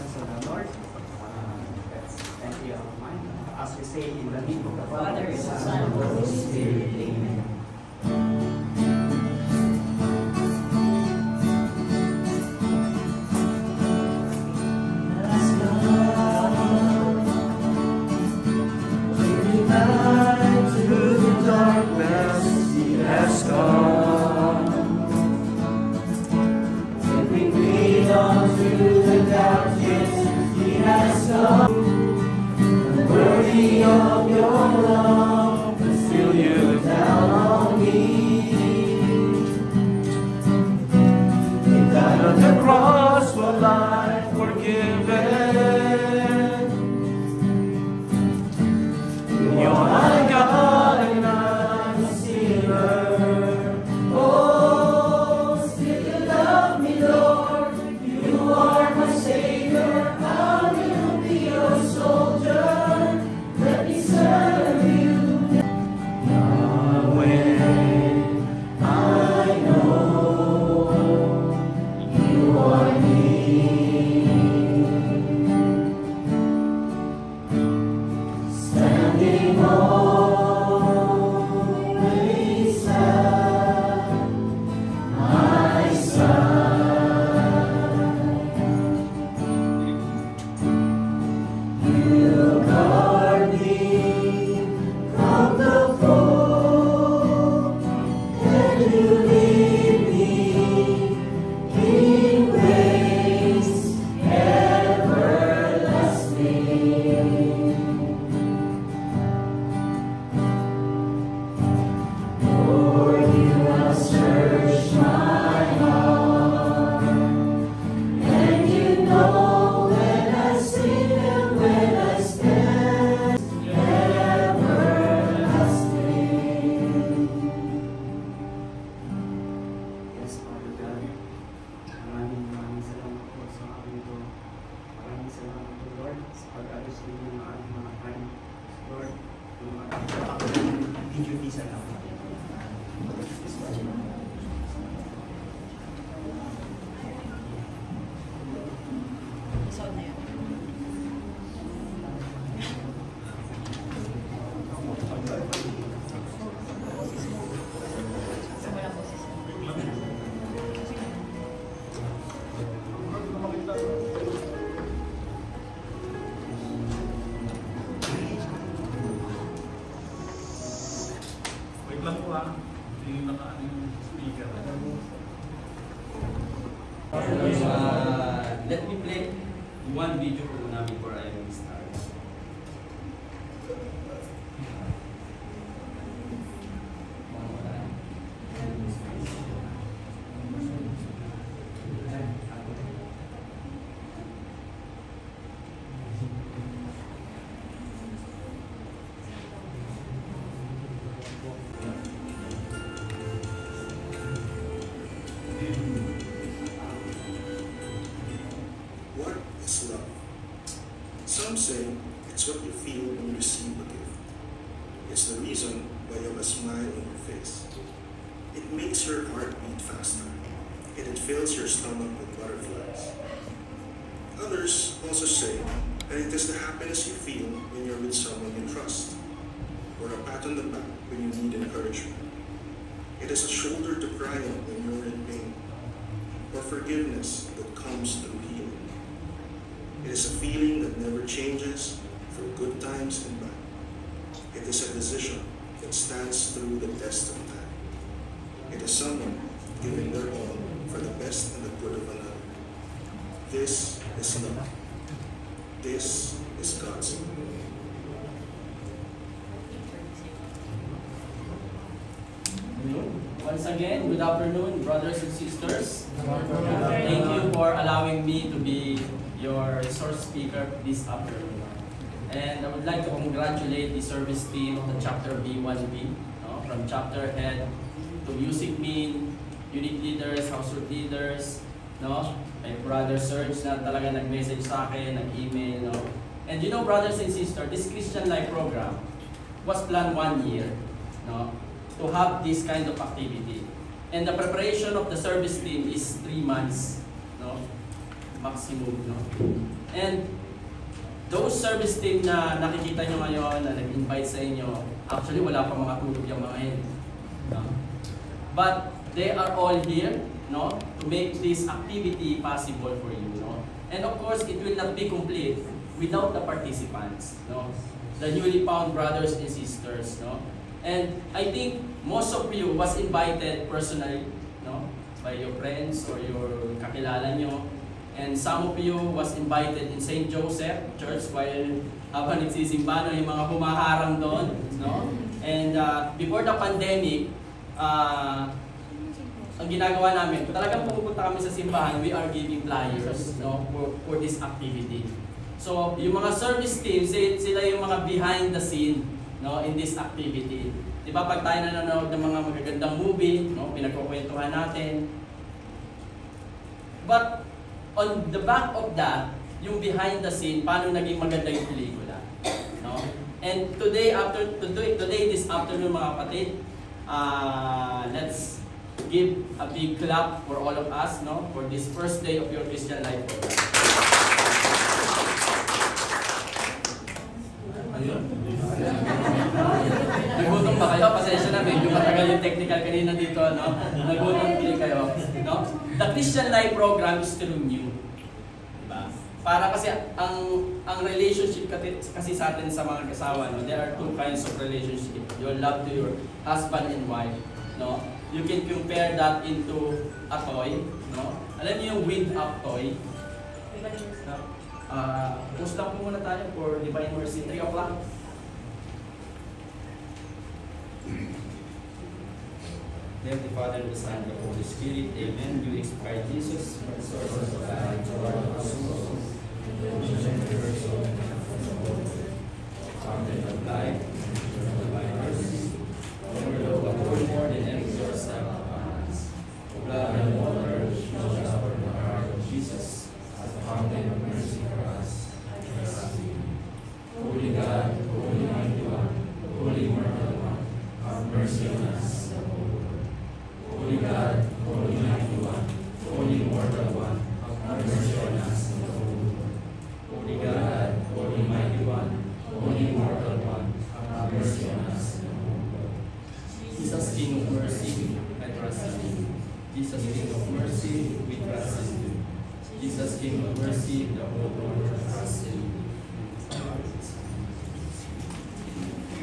presence of the Lord. Let's empty our mind. As we say in the name of the Father, the Son, and the Holy Spirit. Amen. Let me play one video ko na before I start. Some say it's what you feel when you receive a gift. It's the reason why you have a smile on your face. It makes your heart beat faster, and it fills your stomach with butterflies. Others also say that it is the happiness you feel when you're with someone you trust, or a pat on the back when you need encouragement. It is a shoulder to cry on when you're in pain, or forgiveness that comes through healing. It is a feeling that never changes for good times and bad. It is a decision that stands through the test of time. It is someone giving their all for the best and the good of another. This is love. This is God's love. Once again, good afternoon, brothers and sisters. Thank you for allowing me to be your resource speaker this afternoon. And I would like to congratulate the service team of the chapter B1B, from chapter head to music mean, unit leaders, household leaders, my brother Serge na talaga nag-message sa akin, nag-email. And you know, brothers and sisters, this Christian Life program was planned 1 year to have this kind of activity. And the preparation of the service team is 3 months. maximum, no? And those service team na nakikita nyo ngayon, na nag-invite sa inyo, actually wala pa mga tulog yung mga yun. No? But they are all here, no, to make this activity possible for you, no? And of course, it will not be complete without the participants, no? The newly found brothers and sisters, no? And I think most of you was invited personally, no, by your friends or your kakilala nyo. And some of you was invited in St. Joseph Church while habang nagsisimba, no, yung mga humaharang doon, no? And before the pandemic, ang ginagawa namin, talagang pumupunta kami sa simbahan, we are giving flyers, no, for this activity. So, yung mga service teams, sila yung mga behind the scene, no, in this activity. Di ba, pag tayo nanonood ng mga magagandang movie, no, pinagkukwentuhan natin. But, on the back of that, yung behind the scene, paano naging maganda yung pelikula, no? And today, this afternoon, mga kapatid, let's give a big clap for all of us, no, for this first day of your Christian Life program. Nagutom ba kayo? Pasensya na, medyo matagal yung technical kanina dito, no? Nagutom din kayo, no? The Christian Life program is still new. Diba? Para kasi ang relationship kasi sa atin sa mga kasawa, no? There are two kinds of relationship. Your love to your husband and wife, no? You can compare that into a toy, no? Alam niyo yung wind-up toy? Post lang po muna tayo for Divine Mercy, 3 o'clock. Name the Father, the Son, and the Holy Spirit. Amen. You inspire Jesus, the source of life, to our souls. Fountain of life, divine mercy. Overlook a whole more than every source of us. Blood and water, show us for the heart of Jesus, as a fountain of mercy for us. Holy God, Holy Mighty One, Holy Immortal One, have mercy on us. Holy God, Holy Mighty One, Holy Immortal One, have mercy on us. Holy God, Holy Mighty One, Holy Immortal One, have mercy on us. Jesus, King of Mercy, I trust in you. Jesus, King of Mercy, we trust in you. Jesus, King of Mercy, the whole world trusts in you.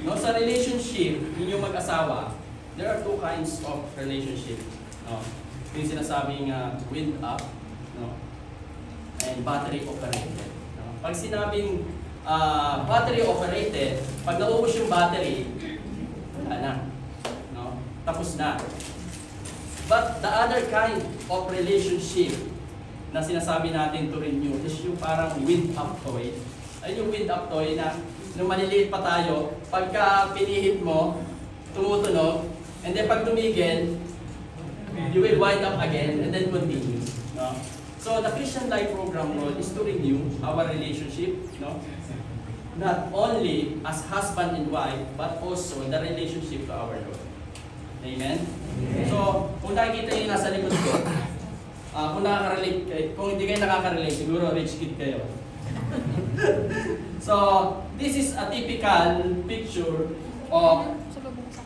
No, sa relationship, inyong mag-asawa, there are two kinds of relationship. No? Yung sinasabing wind up, no? And battery operated. No? Pag sinabing battery operated, pag naubos yung battery, wala na. No? Tapos na. But the other kind of relationship na sinasabi natin to renew is yung parang wind up toy. Ay yung wind up toy na nung maliliit pa tayo, pagka pinihit mo, tumutunog, and then pag tumigil, you will wind up again and then continue. No? So the Christian Life program role is to renew our relationship, no? Not only as husband and wife, but also the relationship to our Lord. Amen? So, kung nakikita nyo nasa likod ko, kung nakaka-relate, kung hindi kayo nakaka-relate, siguro rich kid kayo. So, this is a typical picture of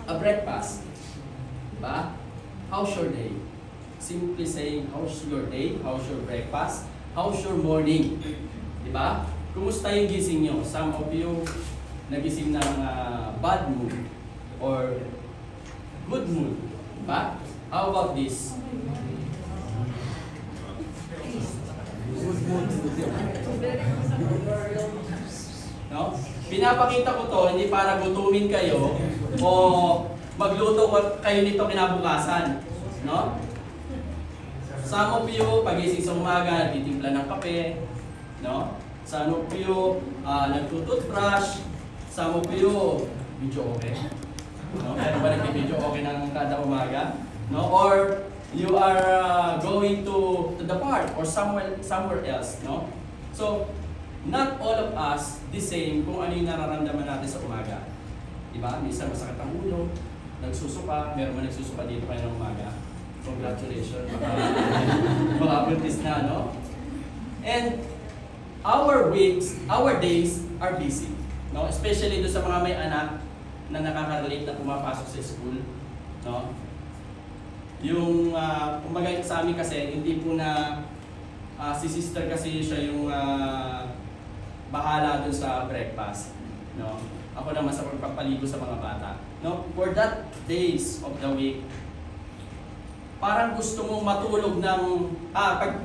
a breakfast. Diba? How's your day? Simply saying, how's your day? How's your breakfast? How's your morning? Diba? Kumusta yung gising nyo? Some of you nagising ng bad mood or good mood. Diba? How about this? Good mood. No? Pinapakita ko to hindi para gutumin kayo o magluto kayo nito kinabukasan, no? Some of you pagising sa umaga nagtitimpla ng kape, no? Some of you nagtututbrush, some of you video okay. No? Meron ba nagbi-video okay ng kada umaga? No? Or you are going to the park or somewhere else, no? So not all of us the same kung ano yung nararamdaman natin sa umaga. Diba? Minsan masakit ang ulo, nagsusuka, meron man nagsusuka dito kayo ng umaga. Congratulations, baka buntis na, no? And our weeks, our days are busy. No? Especially doon sa mga may anak na nakaka-relate na pumapasok sa school. No? Yung, kumbaga sa amin kasi, hindi po na si sister kasi siya yung bahala dun sa breakfast. No? Ako naman sa pagpapaligo sa mga bata. No? For that days of the week, parang gusto mong matulog ng,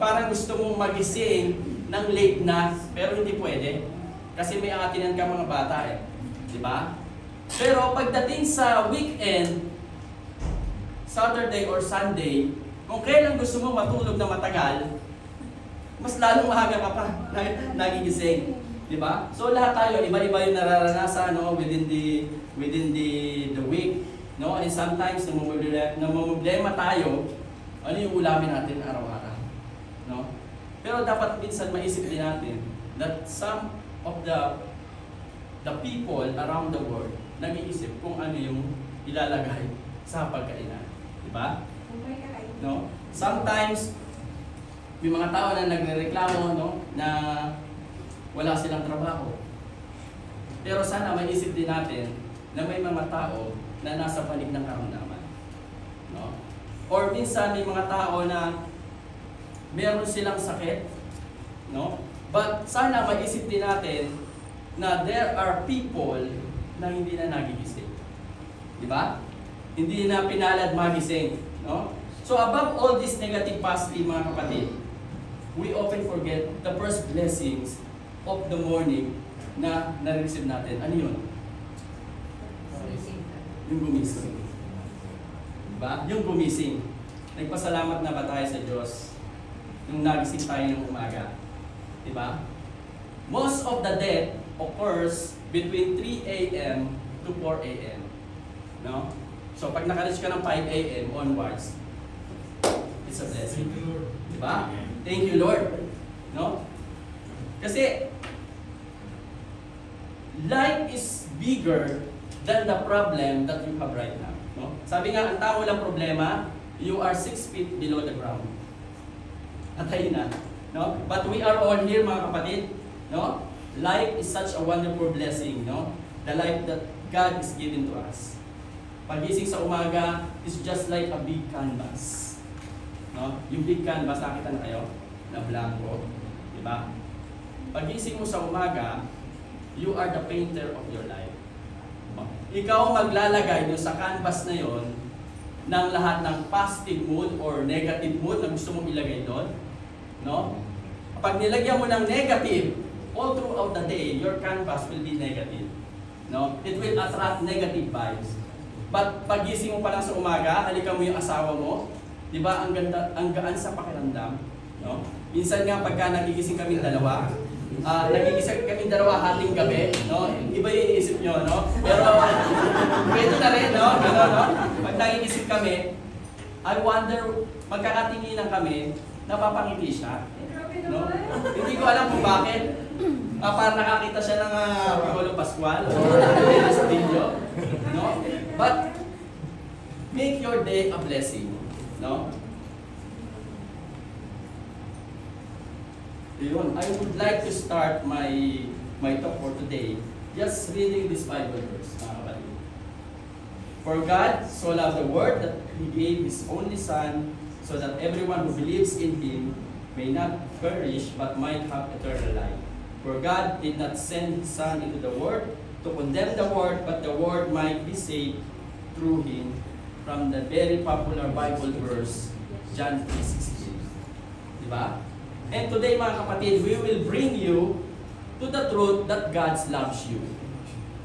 parang gusto mong magising ng late na, pero hindi pwede. Kasi may aatinan ka mga bata eh. Di ba? Pero pagdating sa weekend, Saturday or Sunday, kung kailan gusto mo matulog na matagal, mas lalong maaga ka pa nagigising. Di ba? So lahat tayo, iba-iba yung nararanasan within the week. No? And sometimes, namumblema tayo, ano yung ulamin natin araw-araw. No? Pero dapat minsan maisip din natin that some of the people around the world nag-iisip kung ano yung ilalagay sa pagkainan. Diba? No? Sometimes, may mga tao na nagrereklamo na wala silang trabaho. Pero sana maisip din natin na may mga tao na nasa panig ng karamdaman. No? Or minsan may mga tao na meron silang sakit. No? But sana maisip din natin na there are people na hindi na nagigising. Diba? Hindi na pinalad magising. No? So above all this negative positive mga kapatid, we often forget the first blessings of the morning na na-receive natin. Ano yun? Yung gumising. Diba? Yung gumising. Nagpasalamat na ba tayo sa Diyos nung nagising tayo ng umaga? Diba? Most of the death occurs between 3 a.m. to 4 a.m. No? So pag nakareach ka ng 5 a.m. onwards, it's a blessing. Diba? Thank you, Lord. No? Kasi life is bigger than the problem that you have right now. No? Sabi nga, ang tao lang problema, you are 6 feet below the ground. Atay na. No? But we are all here, mga kapatid. No? Life is such a wonderful blessing. No? The life that God is giving to us. Pagising sa umaga is just like a big canvas. No? Yung big canvas, nakita na kayo? Na blanco. Diba? Pagising mo sa umaga, you are the painter of your life. Ikaw maglalagay doon sa canvas na yon ng lahat ng positive mood or negative mood na gusto mong ilagay doon. No? Pag nilagyan mo ng negative, all throughout the day, your canvas will be negative. No? It will attract negative vibes. But pagising mo pa lang sa umaga, halikan mo yung asawa mo, di ba, ang ganda, ang gaan sa pakiramdam. No? Minsan nga pagka nagigising kaming dalawa, nagigising kaming dalawa hating gabi, no? Iba yung iniisip nyo, no? Pero pwede na rin, no? Gano, no? Pag nagigising kami, I wonder, magkakatinginan kami, napapangiti siya. No? Hindi ko alam kung bakit. Parang nakakita siya ng Piolo Pascual o sa video. No? But make your day a blessing. No? Yun. I would like to start my talk for today just reading this Bible verse, mga kapatid. For God so loved the world that He gave His only Son, so that everyone who believes in Him may not perish but might have eternal life. For God did not send His Son into the world to condemn the world, but the world might be saved through Him. From the very popular Bible verse, John 3:16. Diba? And today, mga kapatid, we will bring you to the truth that God loves you.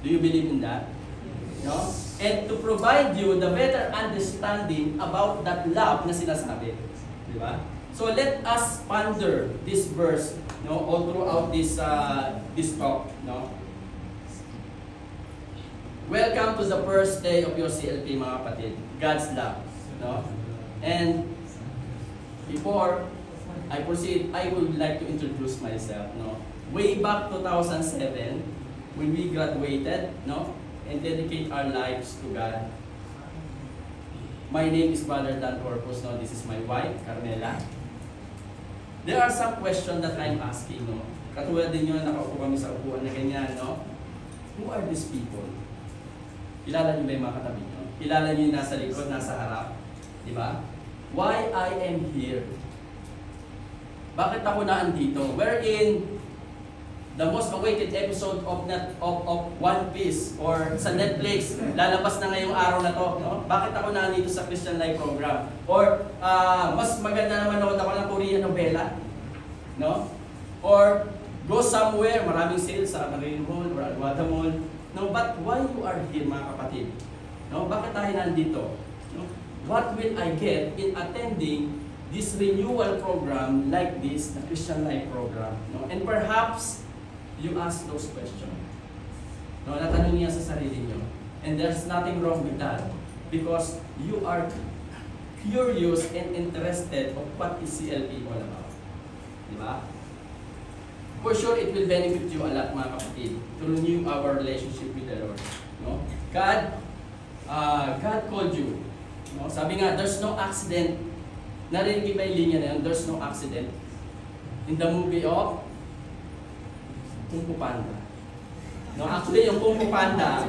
Do you believe in that? No? And to provide you the better understanding about that love na sinasabi. Diba? So let us ponder this verse, no, all throughout this talk, no. Welcome to the first day of your CLP, mga kapatid. God's love, no. And before I proceed, I would like to introduce myself, no. Way back 2007, when we graduated, no, and dedicate our lives to God. My name is Brother Dan Corpus, no. This is my wife, Carmela. there are some questions that I'm asking, no? Katulad din yun, nakaupo kami sa upuan na ganyan, no? Who are these people? Kilala niyo ba yung mga katabi niyo? Kilala niyo yung nasa likod, nasa harap? Di ba? Why I am here? Bakit ako naandito? Wherein the most awaited episode of One Piece or sa Netflix, lalabas na ngayong araw na to, no? Bakit ako nandito sa Christian Life Program? Or mas maganda naman ako ng Korean novela, no? Or go somewhere, maraming sales sa Marine Mall or Alwada Mall. No, but why you are here, mga kapatid? No, bakit tayo nandito? No? What will I get in attending this renewal program like this, the Christian Life Program? No? And perhaps you ask those questions. No, natanong niya sa sarili niyo. And there's nothing wrong with that because you are curious and interested of what is CLP all about. Di ba? For sure, it will benefit you a lot, mga kapatid, to renew our relationship with the Lord. No? God called you. No? Sabi nga, there's no accident. Narinig ba yung linya na yun? There's no accident. In the movie of Kung Fu Panda. No, actually, yung Kung Fu Panda,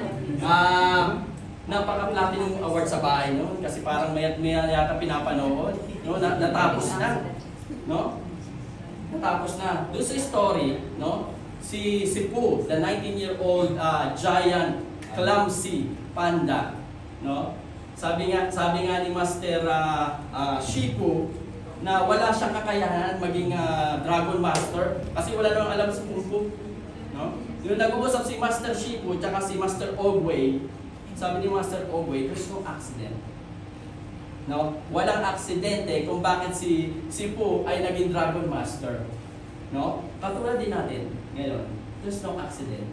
napaka-platinum award sa bahay, no? Kasi parang may yata pinapanood, no? Natapos na, no? Natapos na. Doon sa story, no? Si Pu, the 19-year-old giant clumsy panda, no? Sabi nga ni Master Shifu na wala siyang kakayahan maging Dragon Master kasi wala nang alam sa Kung Fu. No? Yung nag-uusap si Master Shifu at si Master Ogway, sabi ni Master Ogway, there's no accident. No? Walang aksidente kung bakit si Pu ay naging Dragon Master. No? Katulad din natin ngayon, there's no accident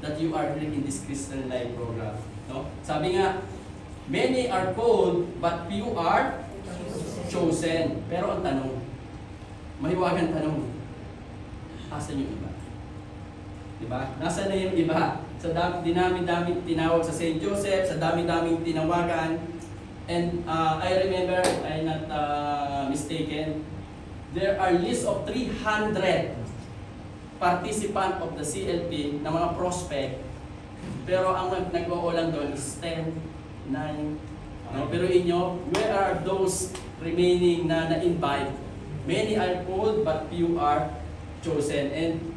that you are here in this Christian Life Program. No? Sabi nga, many are called, but few are chosen. Pero ang tanong, mahiwagang tanong, asan yung iba? Diba? Nasaan na yung iba? Sa dami-daming tinawag sa St. Joseph, sa dami-daming tinawagan. And I remember, I'm not mistaken, there are list of 300 participant of the CLP na mga prospect. Pero ang nag-uulang doon is 10, 9. No? Pero inyo, where are those remaining na na-invite? Many are called, but few are chosen. And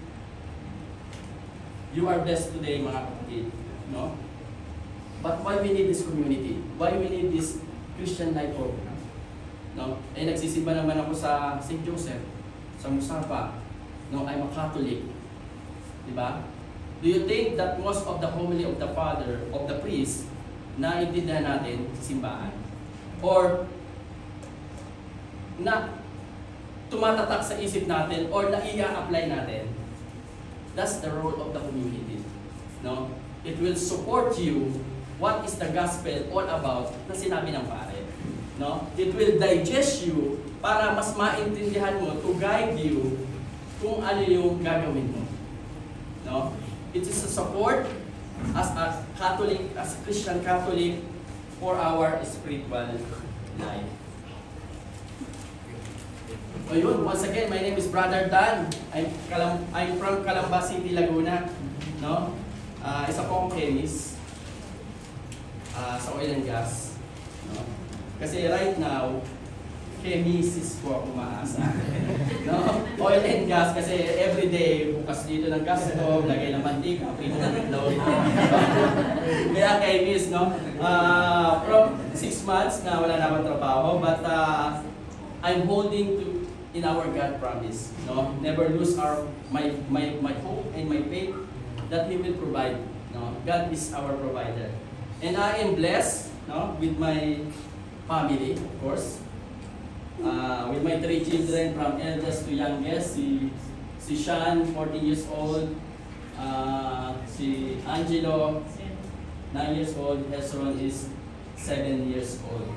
you are blessed today, mga kapatid. No? But why we need this community? Why we need this Christian Life Program? No? Eh, nagsisimba naman ako sa St. Joseph, sa Musapa. No, I'm a Catholic. Diba? Do you think that most of the homily of the Father, of the priest, naintindihan natin sa simbahan? Or na tumatatak sa isip natin or na i-apply natin? That's the role of the community. No? It will support you what is the gospel all about na sinabi ng pare. No? It will digest you para mas maintindihan mo to guide you kung ano yung gagawin mo. No? It is a support as a Catholic, as a Christian Catholic for our spiritual life. So yun, once again, my name is Brother Dan. I'm from Calamba City, Laguna. No? Isa po akong chemist sa oil and gas. No? Kasi right now, chemist po ako umaasa. No? Oil and gas kasi everyday bukas dito ng gas stove, lagay ng mantika, prito ng itlog. Kaya chemist, no? From 6 months na wala naman trabaho, but I'm holding to in our God promise, no? Never lose my hope and my faith that He will provide. No? God is our provider, and I am blessed, no, with my family, of course, with my 3 children from eldest to youngest. Si Sean, 14 years old, si Angelo, 9 years old, Hezron is 7 years old.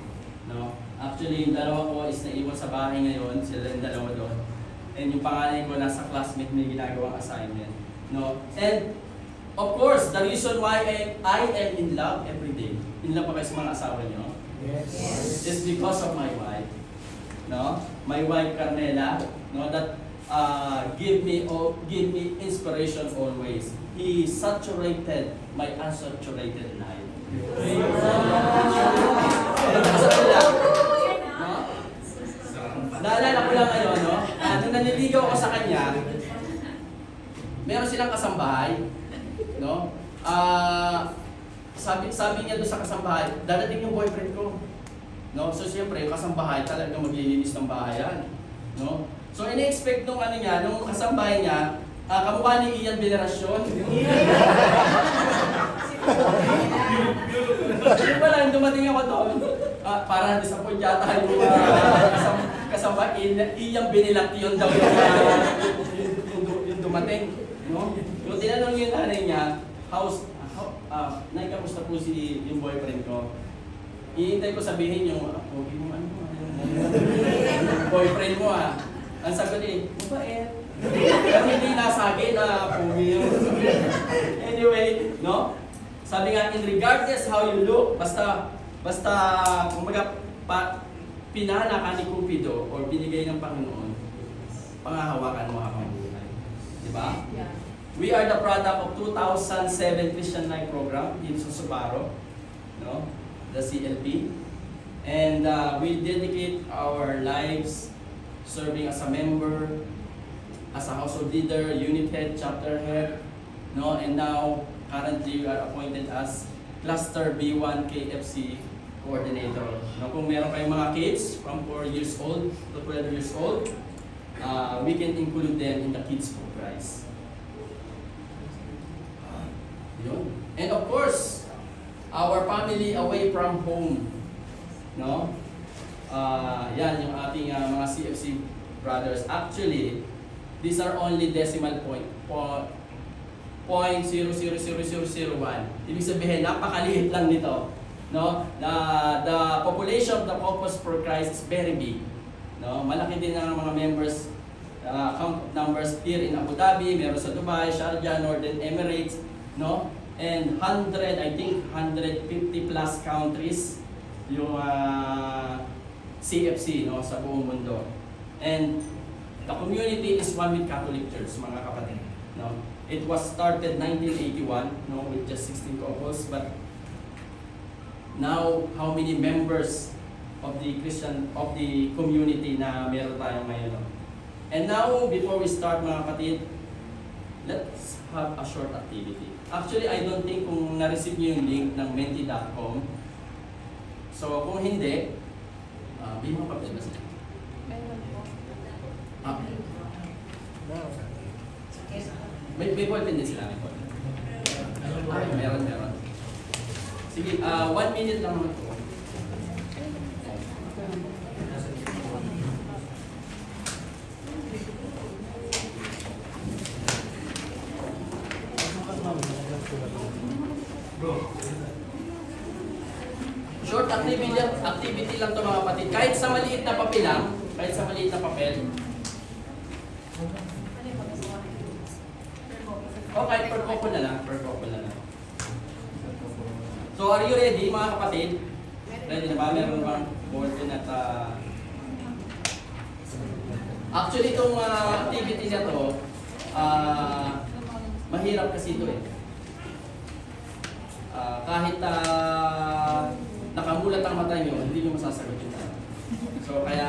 No? Actually, yung dalawa ko is naiwan sa bahay ngayon, sila yung dalawa doon. And yung pangalan ko nasa classmate, may ginagawang assignment. No? And of course, the reason why I am in love every day. In love pa kayo sa mga asawa niyo? Yes. Is because of my wife. No? My wife Carmela, no, that give me inspiration always. He saturated my unsaturated life. No? Naalala ko lang ngayon, no? Nung naniligaw ako sa kanya, meron silang kasambahay, no? Sabi niya doon sa kasambahay, dadating yung boyfriend ko. No? So siyempre, yung kasambahay talagang maglilinis ng bahayan. No? So ini-expect nung nung kasambahay niya, kamukha ni Ian Veneracion. Yung pala, dumating ako doon, parang disappoint yata yung kasambahay, Ian Veneracion daw yung dumating. No? Yung tinanong yung nanay niya, Nay, kamusta po yung boyfriend ko? Iintay ko sabihin yung, okay mo boyfriend mo Ang sagot mabait. Pero hindi nasagi na pogi yun. Anyway, no? Sabi nga, in regardless how you look, basta, kumaga, pinana ka ni Cupido or binigay ng Panginoon, pangahawakan mo habang buhay. Diba? Yeah. We are the product of 2007 Christian Life Program in Susubaro, no? The CLP. And we dedicate our lives serving as a member, as a household leader, unit head, chapter head, no? And now, currently, we are appointed as Cluster B1 KFC Coordinator. No? Kung meron kayong mga kids from 4 years old to 12 years old, we can include them in the Kids for Christ. Yun. And of course, our family away from home. No? Yan yung ating mga CFC brothers. Actually, these are only decimal point. 0.000001. Ibig sabihin, napakaliit lang nito. No? The population of the Caucus for Christ is very big. No? Malaki din ang mga members, count numbers here in Abu Dhabi, meron sa Dubai, Sharjah, Northern Emirates, no? And 150 plus countries yung CFC, no, sa buong mundo. And the community is one with Catholic Church, mga kapatid, no? It was started 1981, no, with just 16 couples, but now how many members of the community na meron tayo ngayon, no? And now, before we start, mga kapatid, let's have a short activity. Actually, I don't think kung na-receive niyo yung link ng menti.com. So, kung hindi, may mga papel ba sila? May ballpen din sila. Meron. Sige, 1 minute lang naman ito. Short activity lang to, mga kapatid. Kahit sa maliit na papel lang, o kahit per couple na lang, So, are you ready, mga kapatid? Ready na ba? Meron bang bulletin at actually, itong activity na to, mahirap kasi ito kahit nakamulat ang mata nyo, hindi nyo masasagot yun. So, kaya,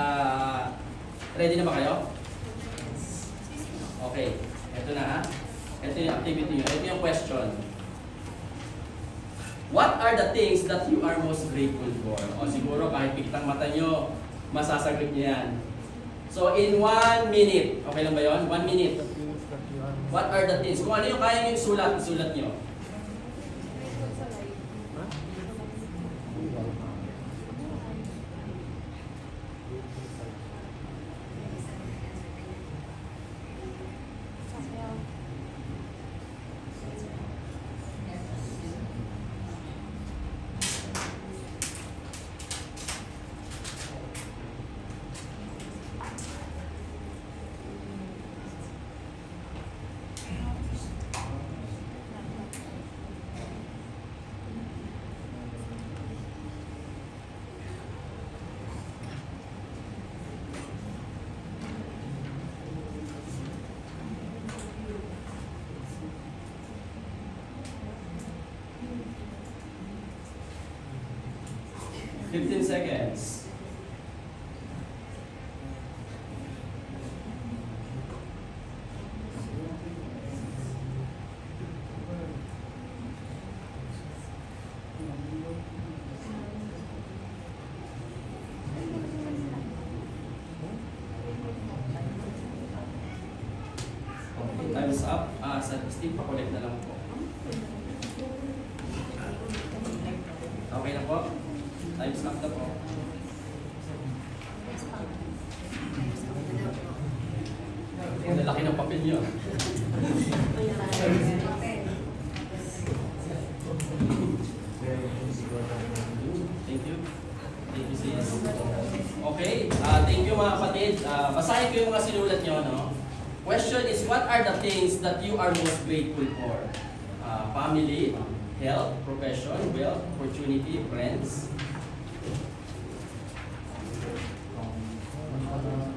ready na ba kayo? Okay, ito na Ito yung activity nyo. Ito yung question. What are the things that you are most grateful for? O siguro kahit piktang mata nyo, masasagot nyo yan. So, in 1 minute, okay lang ba yun? 1 minute. What are the things? Kung ano yung kaya nyo isulat nyo. 15 seconds. Time's up. Sa Steve, pa-collect na lang po. Okay na po? Time's up na po. Ang lalaki ng papel nyo. Thank you. Thank you, sis. Okay. Thank you mga kapatid. Basahin ko yung mga sinulat nyo, no? Question is, what are the things that you are most grateful for? Family, health, profession, wealth, opportunity, friends.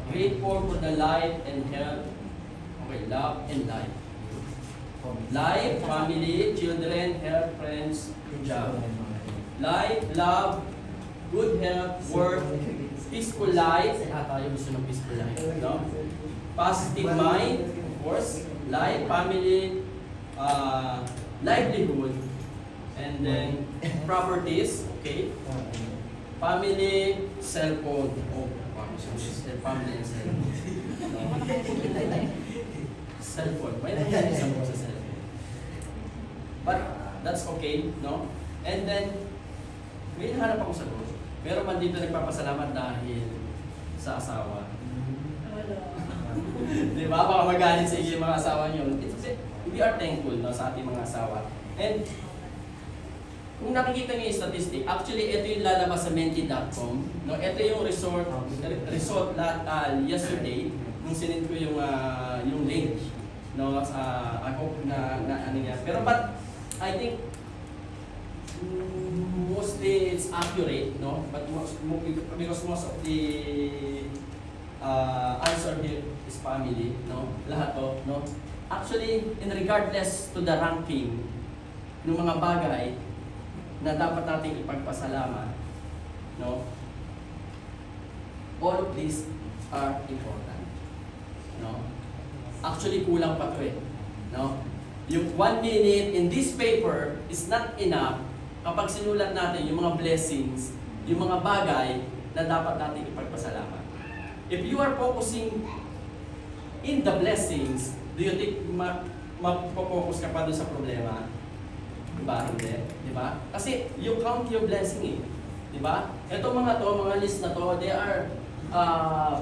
Grateful for the life and health. Okay, love and life. Life, family, children, health, friends, job. Life, love, good health, work, peaceful life. Tayo gusto ng peaceful life, no? Positive mind, of course. Life, family, livelihood, and then properties, okay? Family, cellphone. Oh, family and cellphone. Cellphone. Why not isang mo sa cellphone? But that's okay, no? And then, may nahanap ako sa Lord. Pero man dito nagpapasalamat dahil sa asawa. Di ba? Baka magalit sa inyo yung mga asawa nyo. We are thankful, no, sa ating mga asawa. And kung nakikita niyo yung statistic, actually ito yung lalabas sa menti.com. No? Ito yung result yesterday nung sinend ko yung link. No? I hope na ano niya. Pero but I think mostly it's accurate, no? But because most of the answer here is family, no? Lahat to, no? Actually, in regardless to the ranking ng mga bagay na dapat nating ipagpasalamat, no? All of these are important, no? Actually, kulang pa to eh, no? Yung 1 minute in this paper is not enough kapag sinulat natin yung mga blessings, yung mga bagay na dapat natin ipagpasalamat. If you are focusing in the blessings, do you think mag-focus ka pa doon sa problema? Diba? Hindi. Diba? Kasi you count your blessing eh. Diba? Itong mga list na to, they are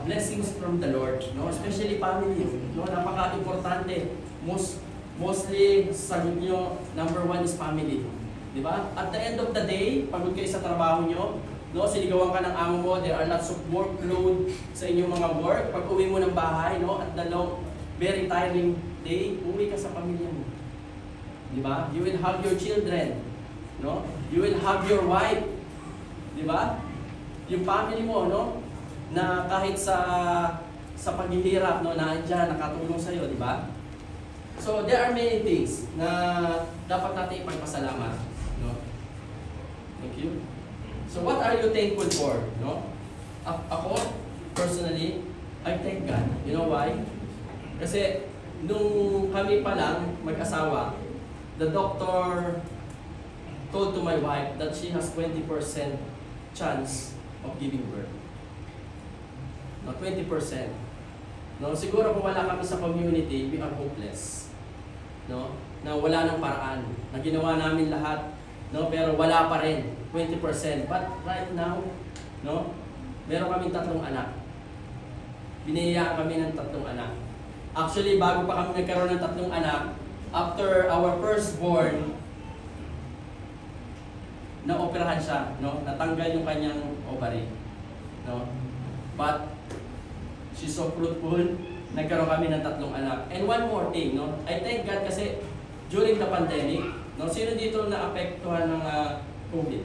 blessings from the Lord. No? Especially family. No? Napaka-importante. Mostly, sagot nyo, number 1 is family. Diba? At the end of the day, pagod kayo sa trabaho nyo, no, sinigawan ka ng amo mo, there are lots of workload sa inyong mga work. Pag uwi mo ng bahay, no, at the long, very tiring day, uwi ka sa pamilya mo. Diba? You will have your children. No? You will have your wife. Diba? Yung family mo, no, na kahit sa paghihirap, no, naandyan, nakatulong sa'yo, diba? So, there are many things na dapat natin ipagpasalamat. No? Thank you. So, what are you thankful for? No? Ako, personally, I thank God. You know why? Kasi, nung kami pa lang, mag-asawa, the doctor told to my wife that she has 20% chance of giving birth. No, 20%. No, siguro kung wala kami sa community, we are hopeless. No? Na wala nang paraan. Na ginawa namin lahat, no, pero wala pa rin 20%. But right now, no, meron kaming 3 anak. Biniyayaan kami ng 3 anak. Actually, bago pa kami nagkaroon ng 3 anak, after our firstborn, na-operahan siya, no? Natanggal yung kanyang ovary. No? But she's so fruitful, nagkaroon kami ng 3 anak. And one more thing, no? I thank God kasi during the pandemic, no, sino dito na-apektuhan ng COVID?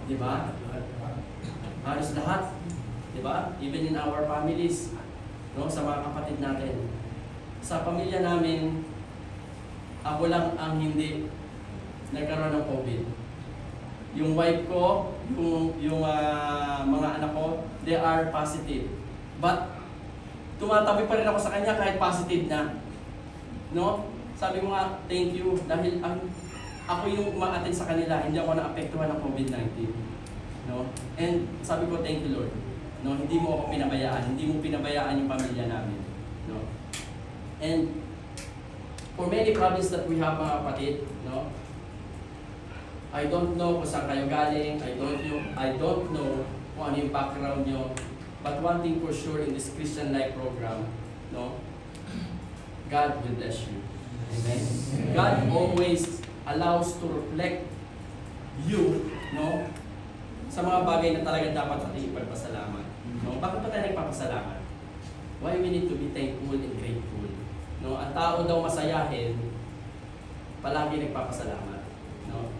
Di ba? Halos lahat. Di ba? Even in our families, no, sa mga kapatid natin. Sa pamilya namin, ako lang ang hindi nagkaroon ng COVID. yung wife ko, yung mga anak ko, they are positive. But tumatabi pa rin ako sa kanya kahit positive na. No? Sabi ko nga, thank you dahil ako yung umaattend sa kanila, hindi ako naapektuhan ng COVID-19. No? And sabi ko, thank you Lord. No, hindi mo ako pinabayaan, hindi mo pinabayaan yung pamilya namin. No? And for many problems that we have, mga kapatid, no? I don't know kung saan kayo galing, I don't know kung ano yung background nyo, but one thing for sure in this Christian Life program, no? God will bless you. Amen? God always allows to reflect you, no? Sa mga bagay na talaga dapat natin ipagpasalamat. No? Bakit pa tayo nagpapasalamat? Why we need to be thankful and grateful. No? Ang tao daw masayahin, palagi nagpapasalamat. No?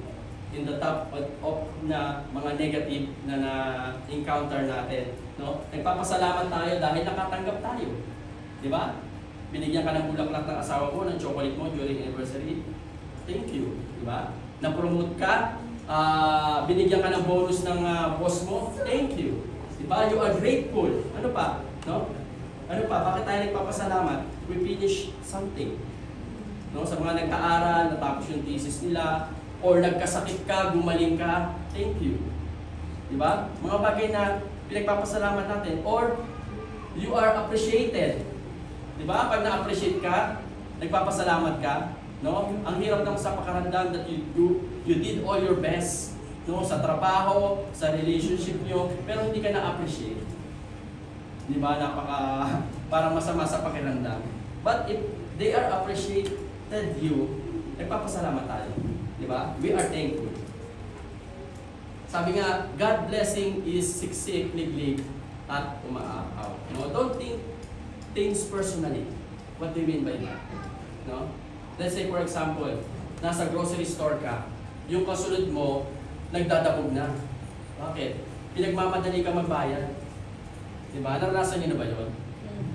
In the top of na mga negative na na-encounter natin, no? Nagpapasalamat tayo dahil nakatanggap tayo. Di ba? Binigyan ka ng bulaklak ng asawa mo, ng chocolate mo during anniversary. Thank you. Di ba? Na-promote ka, binigyan ka ng bonus ng boss mo. Thank you. Diba? You are grateful. Ano pa? No? Ano pa? Bakit tayo nagpapasalamat? We finish something. No? Sa mga nag-aaral, natapos yung thesis nila, or nagkasakit ka, gumaling ka, thank you. Diba? Mga bagay na pinagpapasalamat natin. Or, you are appreciated. Diba? Pag na-appreciate ka, nagpapasalamat ka, no? Ang hirap ng sa pakaramdam that you did all your best. No, sa trabaho, sa relationship nyo, pero hindi ka na-appreciate. Di ba? Parang masama sa pakiramdam. But if they are appreciated you, nagpapasalamat tayo. Di ba? We are thankful. Sabi nga, God blessing is siksik-liglig at umaapaw. No, don't think things personally. What do you mean by that? No? Let's say for example, nasa grocery store ka, yung kasunod mo, nagdadabog na. Bakit? Pinagmamadali ka magbayad. Diba? Naranasan niyo na ba yun?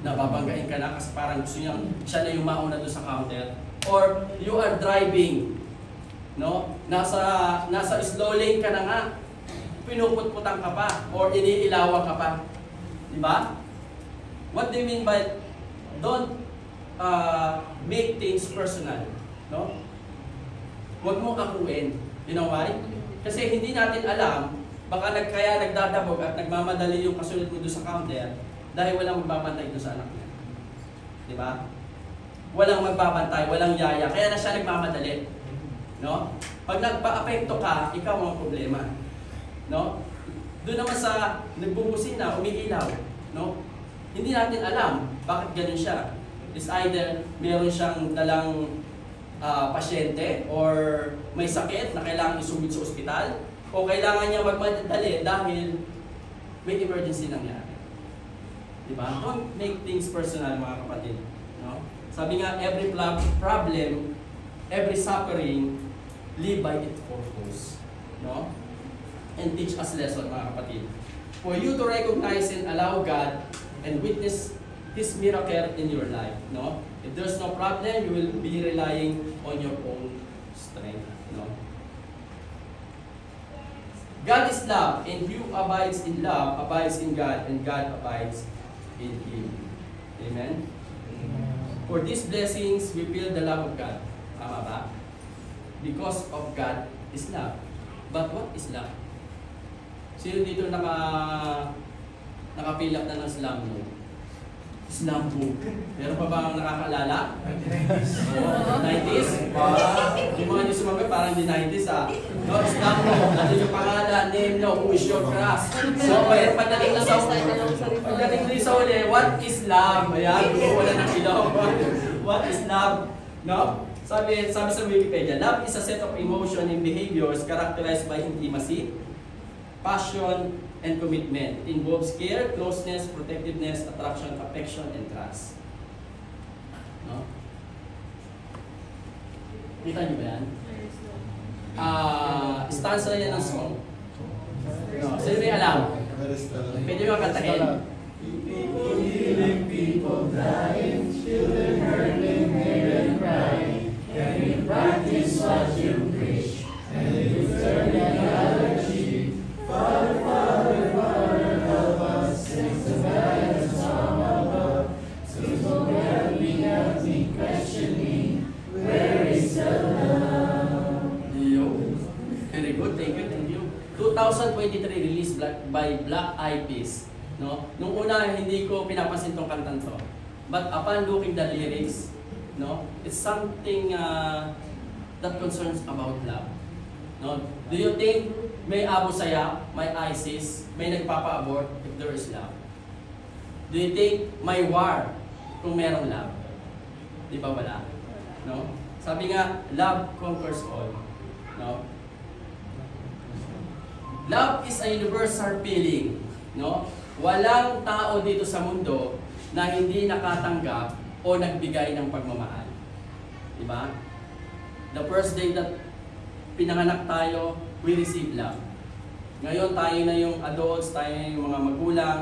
Nababanggain ka na kasi parang gusto niya, siya na yung mauna doon sa counter. Or you are driving. No? Nasa slow lane ka na nga. Pinuputputan ka pa. Or iniilawan ka pa. Diba? What do you mean by don't make things personal? No? Huwag mong akuin. You know why? Kasi hindi natin alam, baka kaya nagdadabog at nagmamadali yung kasunod mo doon sa counter dahil walang magbabantay doon sa anak niya. Di ba? Walang magbabantay, walang yaya, kaya na siya nagmamadali. No? Pag nagpa-apekto ka, ikaw ang problema. No? Doon naman sa nagbubusina, umiilaw. No? Hindi natin alam bakit ganun siya. It's either meron siyang dalang pasyente or may sakit na kailangan isugod sa ospital o kailangan niya magmadali dahil may emergency nangyari. Diba? Don't make things personal, mga kapatid. No? Sabi nga, every problem, every suffering, live by its purpose. No? And teach us lesson, mga kapatid. For you to recognize and allow God and witness His miracle in your life. No? If there's no problem, you will be relying on your own strength. No? God is love, and who abides in love abides in God, and God abides in Him. Amen? For these blessings, we feel the love of God. Tama ba? Because of God is love. But what is love? Sino dito nakapilap na ng slam book? Slam book. Meron pa ba ang nakakaalala? 90s? Yung mga hindi sumagot, parang di 90s No, slam book. Nandun yung pangalan, name no, who is your crush. So, pagdating na sa uli, what is love? Ayan, wala ng ilaw. What is love? No? Sabi sa Wikipedia, love is a set of emotion and behaviors characterized by intimacy, passion, and commitment. It involves care, closeness, protectiveness, attraction, affection, and trust. No? Kita niyo ba yan? Stanza yan ng song. No, sino may alam? Pwede mo kantahin. People healing, people dying, children hurting, parents crying. Can you practice what you preach? And you turn the other 2023 released by Black Eyed Peas. No? Nung una, hindi ko pinapansin tong kantan to. But upon looking the lyrics, no, it's something that concerns about love. No? Do you think may Abu Sayyaf, may ISIS, may nagpapa-abort if there is love? Do you think may war kung merong love? Di ba wala? No? Sabi nga, love conquers all. No? Love is a universal feeling. No? Walang tao dito sa mundo na hindi nakatanggap o nagbigay ng pagmamahal. Diba? The first day that pinanganak tayo, we receive love. Ngayon tayo na yung adults, tayo na yung mga magulang,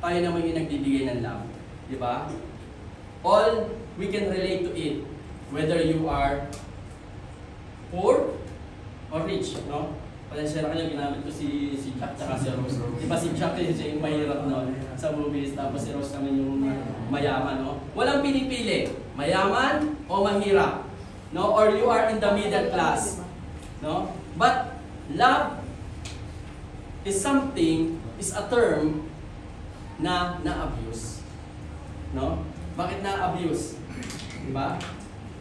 tayo naman yung nagbibigay ng love. Diba? All we can relate to it, whether you are poor or rich. No? Pasensya na kayo, ginamit ko si Jack tsaka si Rose. Di ba si Jack siya yung mahirap noon sa movies, tapos si Rose naman yung mayaman, no? Walang pinipili, mayaman o mahirap, no? Or you are in the middle class, no? But love is something, is a term na na-abuse, no? Bakit na-abuse? Di ba?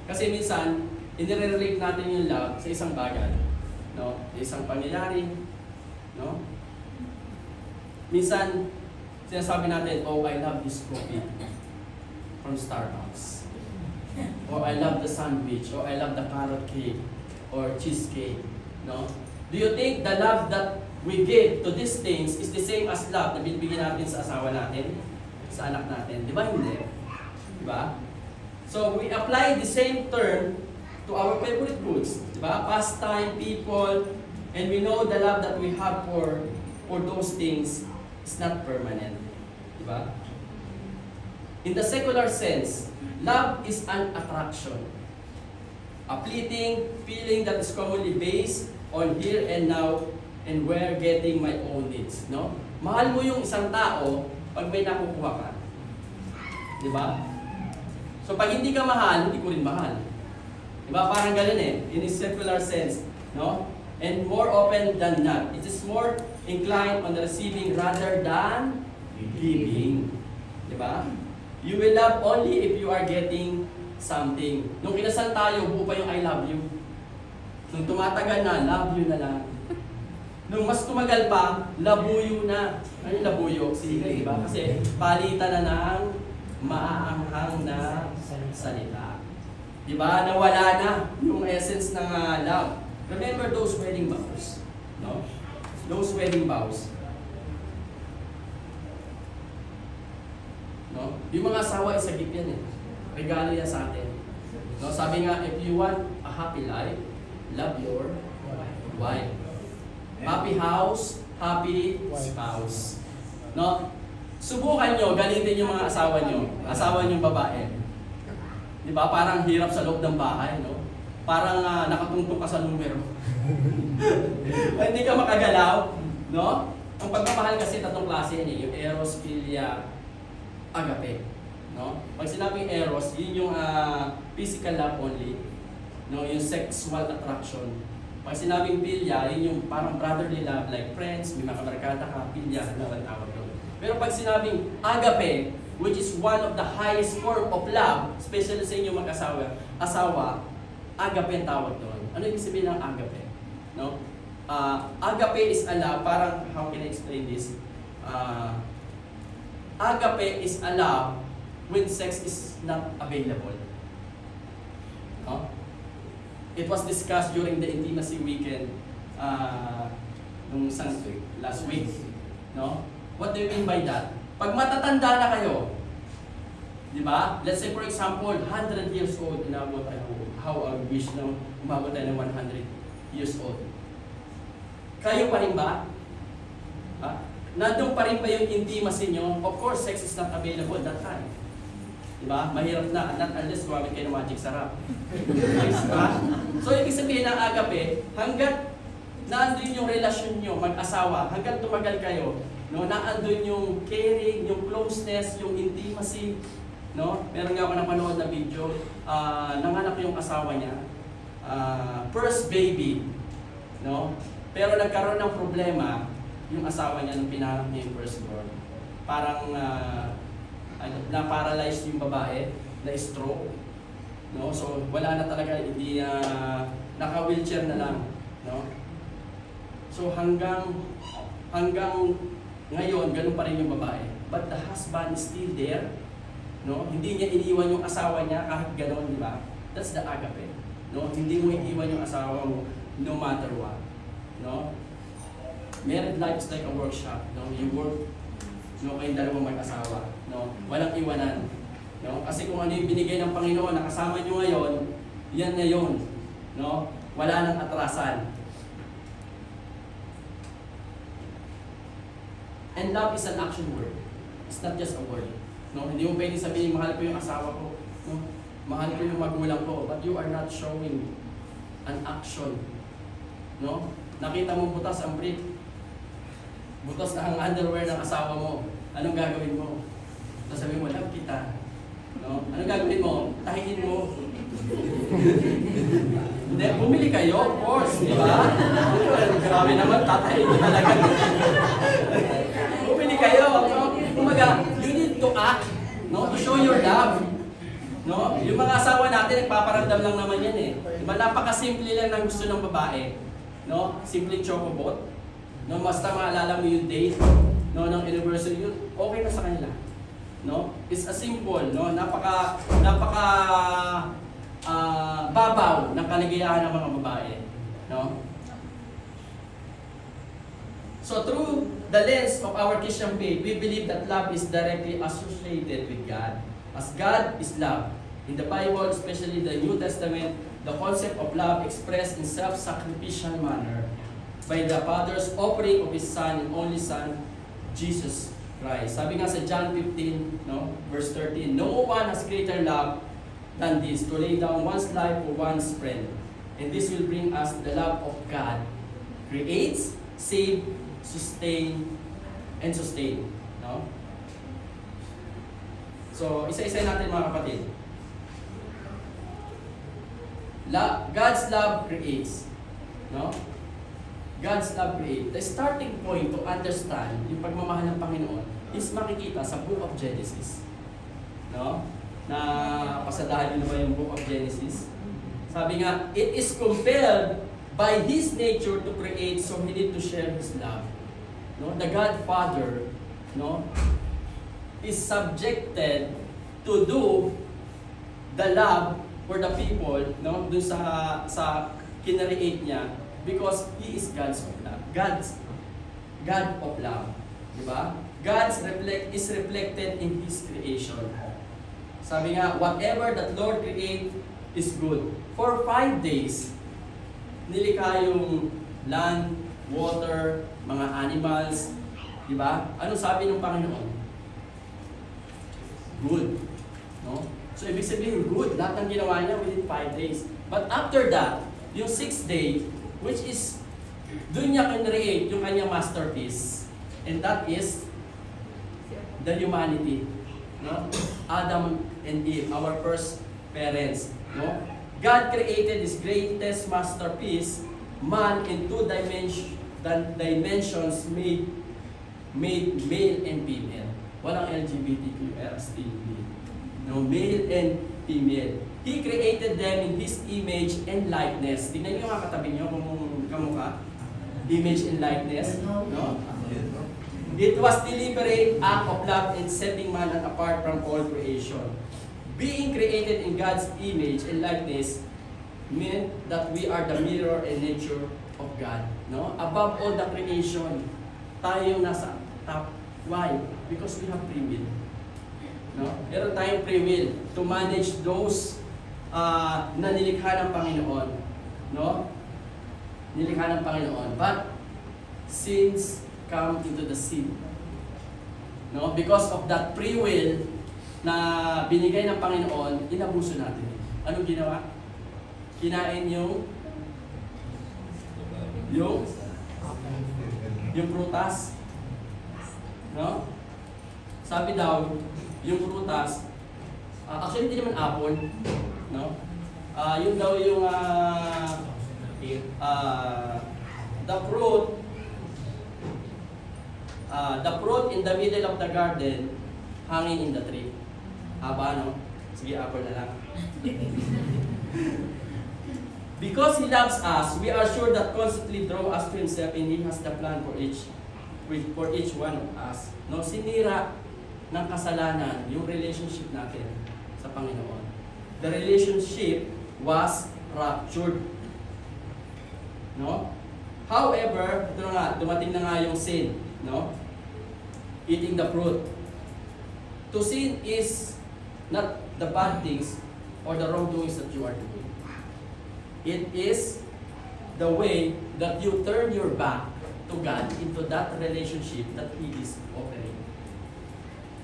Kasi minsan, inire-relate natin yung love sa isang bagay. No, isang pangyayari, no? Minsan sinasabi natin, oh, I love this coffee from Starbucks. Or I love the sandwich, or I love the carrot cake or cheesecake, no? Do you think the love that we give to these things is the same as love na binibigyan natin sa asawa natin, sa anak natin? Di ba hindi? Di ba? So we apply the same term to our favorite goods, diba? Pastime, people, and we know the love that we have for those things is not permanent, diba? In the secular sense, love is an attraction, a fleeting feeling that is commonly based on here and now and where getting my own needs, no? Mahal mo yung isang tao pag may nakukuha ka, diba? So pag hindi ka mahal, hindi ko rin mahal. Diba? Parang ganun eh, in a secular sense, no? And more often than not, it is more inclined on receiving rather than giving. Diba? You will love only if you are getting something. Nung kinasal tayo, buo pa yung I love you. Nung tumatagal na, love you na lang. Nung mas tumagal pa, labuyo na. Ano yung labuyo? Sige, diba? Kasi palitan na ng maaanghang na salita. Diba? Nawala na yung essence ng love. Remember those wedding vows. No? Those wedding vows. No? Yung mga asawa, isagip yan eh. Regalo yan sa atin. No? Sabi nga, if you want a happy life, love your wife. Happy house, happy spouse. No? Subukan nyo, galitin yung mga asawa nyo. Asawa nyo babae. Diba? Parang hirap sa loob ng bahay, no? Parang nakatungtong ka sa numero. Hindi ka makagalaw, no? Ang pagmamahal kasi tatlong klase yan eh. Yung eros, philia, agape. No? Pag sinabing eros, yun yung physical love only. No? Yung sexual attraction. Pag sinabing philia, yun yung parang brotherly love, like friends, may makabarkada ka, philia, ano ang tawag doon. Pero pag sinabing agape, which is one of the highest form of love, especially sa inyong asawa, agape ang tawag doon. Ano ibig sabihin ng agape? No? Agape is a love, parang, how can I explain this? Agape is a love when sex is not available. No? It was discussed during the intimacy weekend last week. No? What do you mean by that? Pag matatanda na kayo, di ba? Let's say for example, 100 years old, inabot how I wish na umabot tayo ng 100 years old. Kayo pa rin ba? Nandun pa rin ba yung intimacy nyo? Of course, sex is not available that time. Diba? Mahirap na, not unless gumamit kayo ng magic sarap. Diba? So, ibig sabihin ng agape, hanggat naandun yung relasyon nyo, mag-asawa, hanggang tumagal kayo, no, naandun yung caring, yung closeness, yung intimacy, no? Meron nga ako napanood na video, nanganak yung asawa niya, first baby, no? Pero nagkaroon ng problema yung asawa niya nung pinahanap niya yung firstborn. Parang na-paralyzed yung babae, na-stroke. No? So wala na talaga, hindi naka-wheelchair na lang. No? So hanggang ngayon, ganun pa rin yung babae. But the husband is still there. No? Hindi niya iniwan yung asawa niya kahit ganun, di ba? That's the agape. No? Hindi mo iniwan yung asawa mo no matter what. No? Married life is like a workshop. No? You work, no, kayong dalawang mag-asawa. No? Walang iwanan. No? Kasi kung ano yung binigay ng Panginoon na kasama nyo ngayon, yan na yun. No? Wala nang atrasan. And love is an action word. It's not just a word. No? Hindi mo pwedeng sabihin, mahal ko yung asawa ko. No? Mahal ko yung magulang ko. But you are not showing an action. No? Nakita mo butas ang brief. Butas na ang underwear ng asawa mo. Anong gagawin mo? Tapos sabihin mo, love kita. No? Anong gagawin mo? Tahiin mo. Hindi, bumili kayo, of course, di ba? Grabe naman, tatahiin mo talaga. Bumili kayo. No? Kumaga, you need to act, no? To show your love. No? Yung mga asawa natin, nagpaparamdam lang naman yan eh. Diba, napakasimple lang ng gusto ng babae. No? Simpleng chocobot. No? Basta maalala mo yung date, no, ng anniversary yun, okay na sa kanila. No? It's a simple, no? Napaka babaw ng kaligayahan ng mga babae. No? So through the lens of our Christian faith, we believe that love is directly associated with God. As God is love. In the Bible, especially the New Testament, the concept of love expressed in self-sacrificial manner by the Father's offering of His Son and only Son, Jesus Christ. Sabi nga sa John 15, no, verse 13, no one has greater love than this, to lay down one's life for one's friend. And this will bring us the love of God. Creates, save, sustain, and sustain. No? So, isa-isa natin mga kapatid. God's love creates. No? God's love creates. The starting point to understand yung pagmamahal ng Panginoon is makikita sa Book of Genesis. No? Na pasadahan nyo naman yung Book of Genesis. Sabi nga, it is compelled by His nature to create, so He need to share His love. No? The God Father, no, is subjected to do the love for the people, no, dun sa kinreate niya, because He is God's of love. God of love. Diba? Is reflected in His creation. Sabi nga, whatever that Lord create is good. For 5 days, nilikha yung land, water, mga animals, diba? Ano sabi ng Panginoon? Good. No? So, ibig sabihin, good. Lahat ng ginawa niya within 5 days. But after that, yung 6th day, which is, dun niya kinreate yung kanyang masterpiece. And that is the humanity. No? Adam and Eve, our first parents. No? God created His greatest masterpiece, man, in 2 dimensions made male and female. Walang LGBTQ, no, male and female. He created them in His image and likeness. Tingnan niyo mga katabi niyo kung kamukha. Image and likeness. No? It was deliberate act of love in setting man apart from all creation. Being created in God's image and likeness meant that we are the mirror and nature of God. No? Above all the creation, tayo yung nasa top. Why? Because we have free will. No? Meron tayong free will to manage those na nilikha ng Panginoon. No? Nilikha ng Panginoon. But sins come into the sin. No? Because of that free will na binigay ng Panginoon, inabuso natin. Anong ginawa? Kinain yung prutas. No? Sabi daw, yung prutas, actually hindi naman apple, no? Yun daw yung the fruit in the middle of the garden, hanging in the tree. Haba, no? Sige, apple na lang. Because He loves us, we are sure that constantly draw us to Himself, and He has the plan for each one of us. No, sinira ng kasalanan yung relationship natin sa Panginoon. The relationship was ruptured. No? However, ito na nga, dumating na nga yung sin, no? Eating the fruit. To sin is not the bad things or the wrongdoings that you are doing. It is the way that you turn your back to God into that relationship that He is offering.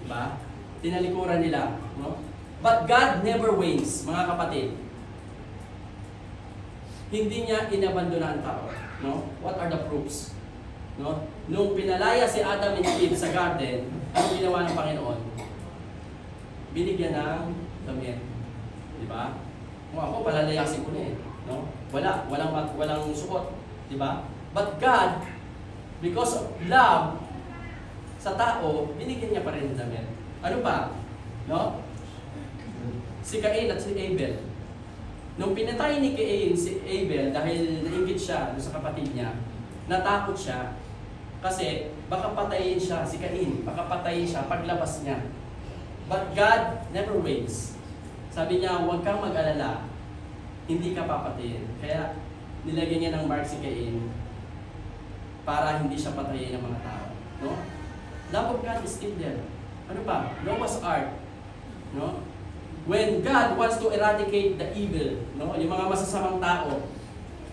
Diba? Tinalikuran nila. No? But God never wanes, mga kapatid. Hindi niya inabandona ang tao. No? What are the proofs? No? Nung pinalaya si Adam and Eve sa garden, ano ginawa ng Panginoon? Binigyan ng damit. Diba? Kung ako, palalayasin ko na eh. No? Walang suot. Diba? But God, because of love sa tao, binigyan niya pa rin ng damit. Ano ba? No? Si Cain at si Abel. Nung pinatay ni Cain si Abel dahil nainggit siya sa kapatid niya, natakot siya kasi baka patayin siya, si Cain, baka patayin siya paglabas niya. But God never waits. Sabi niya, huwag kang mag-alala, hindi ka papatayin. Kaya nilagyan niya ng mark si Cain para hindi siya patayin ng mga tao. No? Love of God is still there. Ano pa? Noah's Ark. No? When God wants to eradicate the evil, no? Yung mga masasamang tao,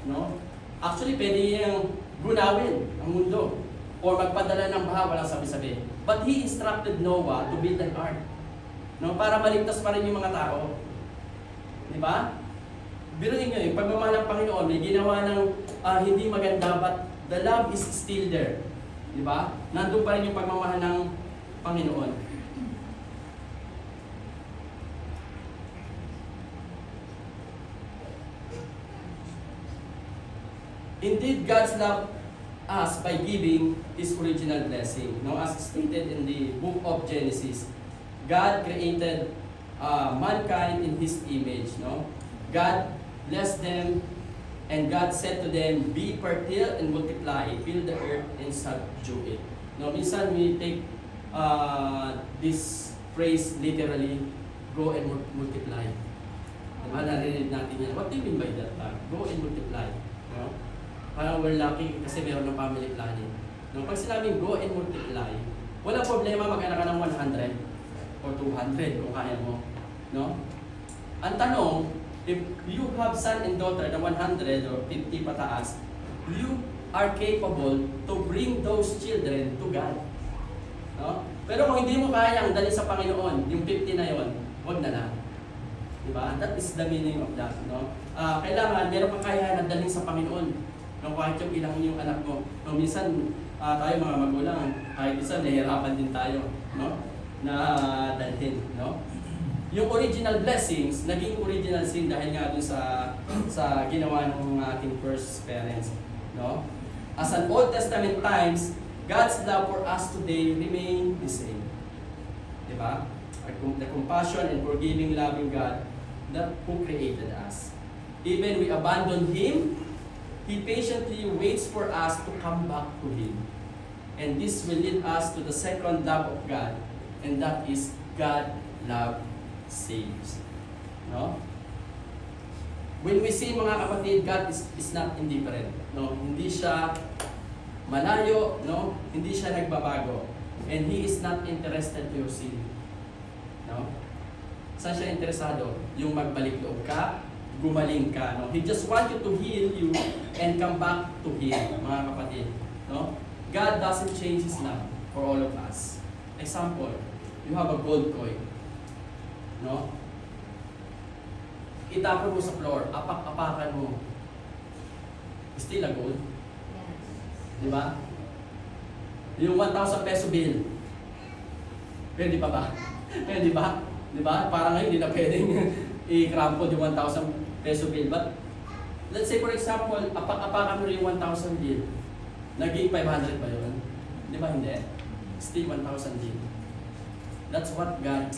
no? Actually, pwede niyang gunawin ang mundo or magpadala ng baha, walang sabi-sabi. But He instructed Noah to build an ark, no? Para maligtas pa rin yung mga tao. Di ba? Biruin nyo, yung pagmamahal ng Panginoon, may ginawa ng hindi maganda, but the love is still there. Di ba? Nandun pa rin yung pagmamahal ng Panginoon. Indeed, God's love us by giving His original blessing. Now, as stated in the book of Genesis, God created mankind in His image. No? God blessed them, and God said to them, "Be fertile and multiply, fill the earth and subdue it." Now, minsan we take this phrase literally, "Go and multiply." Diba? Narinig natin yan. What do you mean by that? Go and multiply. No? Parang we're lucky kasi meron ng family planning. No? Pag sinabing go and multiply, wala problema mag-anak ka ng 100 or 200 kung kaya mo. No? Ang tanong, if you have son and daughter na 100 or 50 pataas, you are capable to bring those children to God. No? Pero kung hindi mo kayang dalhin sa Panginoon, yung 50 na yon, huwag na lang. Diba? That is the meaning of that. No? Kailangan, meron kang kaya na dalhin sa Panginoon. No, kahit yung ilang yung anak mo. No, minsan, tayo mga magulang, kahit isa, nahihirapan din tayo. No? Na dalhin. No? Yung original blessings, naging original sin dahil nga dun sa ginawa ng ating first parents. No? As an Old Testament times, God's love for us today remain the same. Diba? The compassion and forgiving loving God that who created us. Even we abandon Him, He patiently waits for us to come back to Him. And this will lead us to the second love of God, and that is God love saves. No? When we see, mga kapatid, God is not indifferent. No? Hindi siya malayo, no? Hindi siya nagbabago. And He is not interested to your sin. No? Saan siya interesado? Yung magbalik loob ka, gumaling ka. No? He just wants you to heal you and come back to Him, mga kapatid. No? God doesn't change His love for all of us. Example, you have a gold coin. No? Itapon mo sa floor, apak-apakan mo. Still a gold. Di ba? Yung 1,000 peso bill. Pwede pa ba? Pwede ba? Di ba? Parang ngayon, hindi na pwedeng i-crumple yung 1,000 peso bill. But let's say for example, apak-apakan mo rin 1,000 din. Naging 500 ba yun? Di ba hindi? Still 1,000 din. That's what God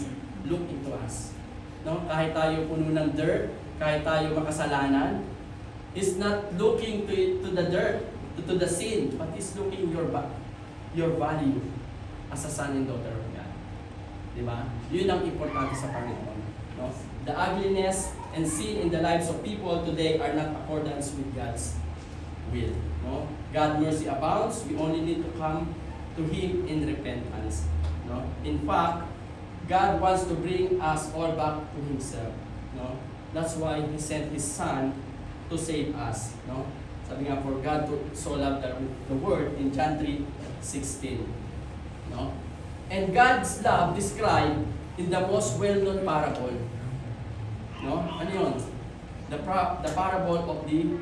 look into us. No? Kahit tayo puno ng dirt, kahit tayo makasalanan, He's not looking to the dirt, to the sin, but He's looking your value as a son and daughter of God. Diba? Yun ang importante sa Panginoon. No? The ugliness and sin in the lives of people today are not accordance with God's will. No? God's mercy abounds. We only need to come to Him in repentance. No? In fact, God wants to bring us all back to Himself. No? That's why He sent His Son to save us. No? Sabi nga, for God so loved the world in John 3:16. No? And God's love described in the most well-known parable. No? Ano yun? The parable of the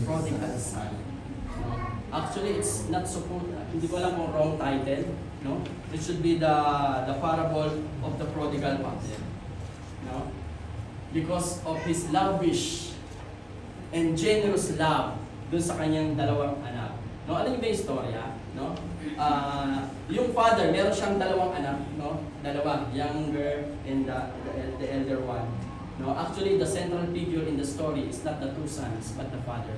prodigal son. No? Actually, it's not supposed, hindi ko alam kung wrong title. No? It should be the parable of the prodigal father. No? Because of his lavish and generous love dun sa kanyang dalawang anak. No? Ano yung istorya? No? Yung father, meron siyang dalawang anak, no? Dalawa, younger and the elder one. No? Actually, the central figure in the story is not the two sons, but the father.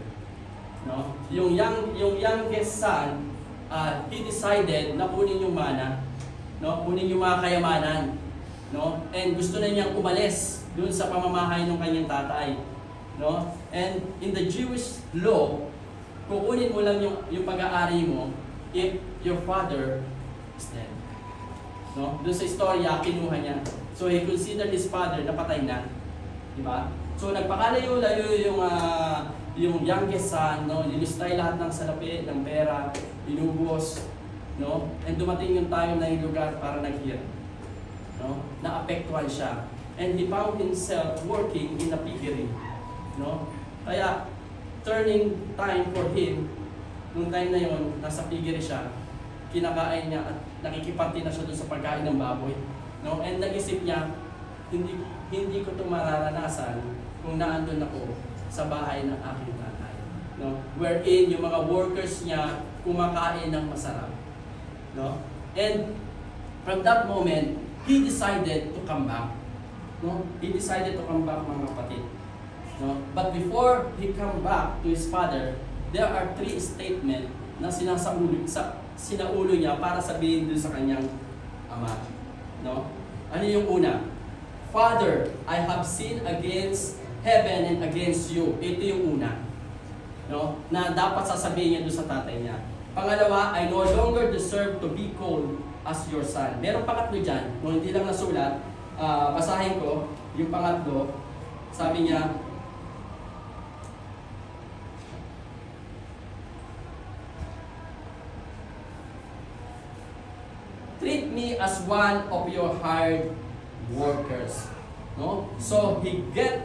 No? Yung youngest son, he decided na kunin yung mana, no? Kunin yung mga kayamanan, no? And gusto na niyang umalis dun sa pamamahay ng kanyang tatay, no? And in the Jewish law, kukunin mo lang yung pag-aari mo if your father is dead. No? Doon sa istorya, kinuha niya. So he considered his father na patay na. Diba? So nagpakalayo-layo yung youngest son, no? Nilistay lahat ng salapi, ng pera, inubos, no? And dumating yung time na yung lugar para nag-hear. No? Naapektuhan siya. And he found himself working in a piggery. No? Kaya, turning time for him, nung time na yun, nasa piggery siya, kinakain niya at nakikipati na siya doon sa pagkain ng baboy. No? And nag-isip niya, hindi ko ito mararanasan kung naandun ako sa bahay ng aking tatay. No? Wherein yung mga workers niya kumakain ng masarap. No? And from that moment, he decided to come back. No? He decided to come back, mga kapatid. No? But before he come back to his father, there are 3 statements na sinaulo niya para sabihin dun sa kanyang ama. No? Ano yung una? Father, I have sinned against heaven and against you. Ito yung una. No? Na dapat sasabihin niya dun sa tatay niya. Pangalawa, I no longer deserve to be called as your son. Merong pangatlo dyan, no, hindi lang nasulat. Basahin ko yung pangatlo. Sabi niya, treat me as one of your hired workers. No? So he got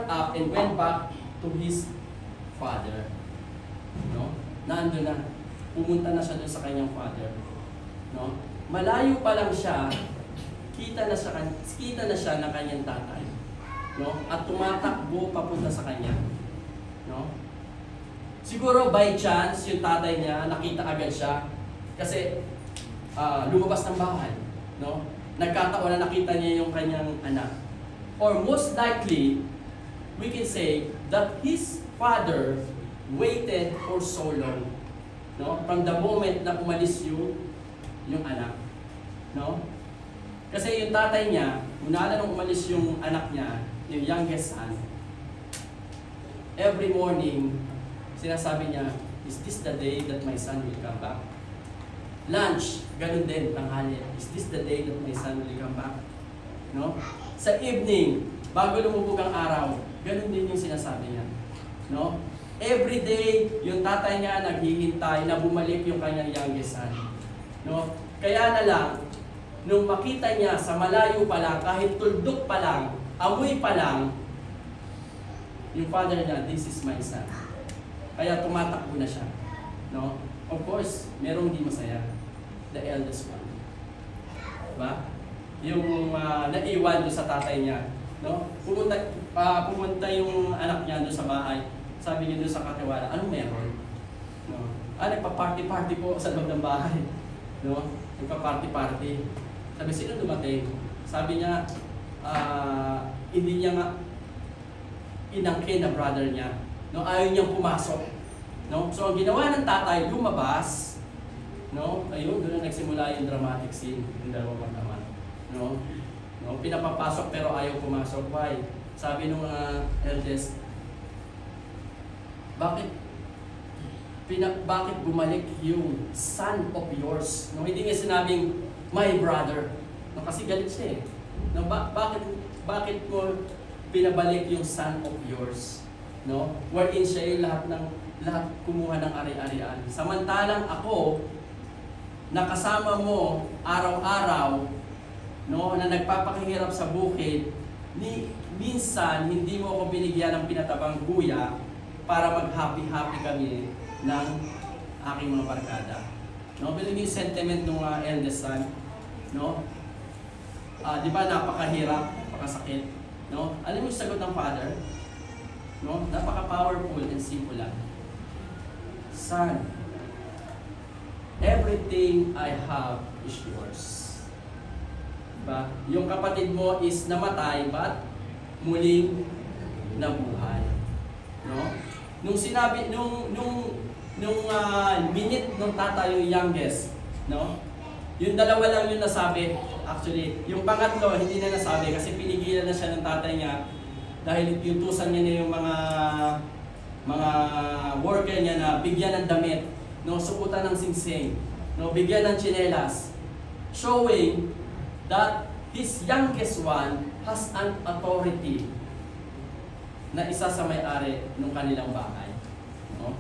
up and went back to his father. No? Nandun na. Pumunta na siya doon sa kanyang father. No? Malayo pa lang siya, kita na siya ng kanyang tatay. No? At tumatakbo papunta sa kanya. No? Siguro by chance yung tatay niya nakita agad siya kasi lumabas ng bahay, no? Nagkataon na nakita niya yung kanyang anak. Or most likely, we can say that his father waited for so long, no? From the moment na umalis yung anak, no? Kasi yung tatay niya, muna nung umalis yung anak niya, yung youngest son, every morning, sinasabi niya, is this the day that my son will come back? Lunch, ganun din, tanghali. Is this the day that my son will come back? No? Sa evening, bago lumubog ang araw, ganun din yung sinasabi niya. No? Every day, yung tatay niya naghihintay na bumalik yung kanyang youngest son. No? Kaya na lang, nung makita niya sa malayo pa lang, kahit tuldok pa lang, amoy pa lang, yung father niya, this is my son. Kaya tumatakbo na siya. No? Of course, merong di masaya. The eldest one. Diba? Yung naiwan doon sa tatay niya. No? Pumunta yung anak niya doon sa bahay. Sabi niya doon sa katiwala, anong meron? No? Nagpa-party-party po sa loob ng bahay. No? Nagpa-party-party. Sabi, sino dumating? Sabi niya, hindi niya nga inangkin na brother niya. No? Ayaw niyang pumasok. No? So ang ginawa ng tatay, lumabas. No? Ayun, doon na nagsimula yung dramatic scene. Yung dalawang magkama. No? No, pinapapasok pero ayaw pumasok. Why? Sabi nung eldest, bakit bumalik yung son of yours? No, hindi niya sinabing my brother. No, kasi galit siya eh. No, bakit mo pinabalik yung son of yours? No? Wherein siya yung lahat kumuha ng ari-arian. Samantalang ako, nakasama mo araw-araw, no, na nagpapakahirap sa bukid, minsan hindi mo ako binigyan ng pinatabang guya para mag-happy-happy kami ng aking mga barkada. No, pero yung sentiment ng eldest son, no? Di ba napakahirap, napakasakit, no? Alam mo yung sagot ng father? No? Napaka-powerful and simple lang. Son, everything I have is yours. Diba? Yung kapatid mo is namatay, but muling nabuhay. No? Nung sinabi, nung minute nung tatay yung youngest, no? Yung dalawa lang yung nasabi. Actually, yung pangatlo hindi na nasabi kasi pinigilan na siya ng tatay niya dahil iutusan niya na yung mga worker niya na bigyan ng damit, no? Sukutan ng singsing, no? Bigyan ng tsinelas, showing that his youngest one has an authority na isa sa may-ari ng kanilang bahay. No?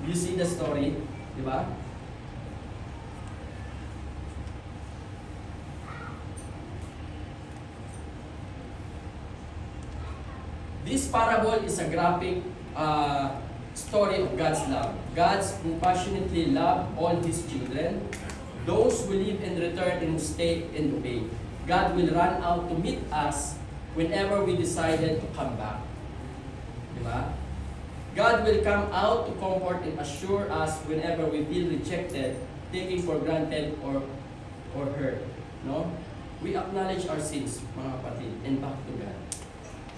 You see the story, di ba? This parable is a graphic story of God's love. God's who passionately love all His children. Those who live and return and stay and obey. God will run out to meet us whenever we decided to come back. Diba? God will come out to comfort and assure us whenever we feel rejected, taken for granted, or hurt. No? We acknowledge our sins, mga kapatid, and back to God.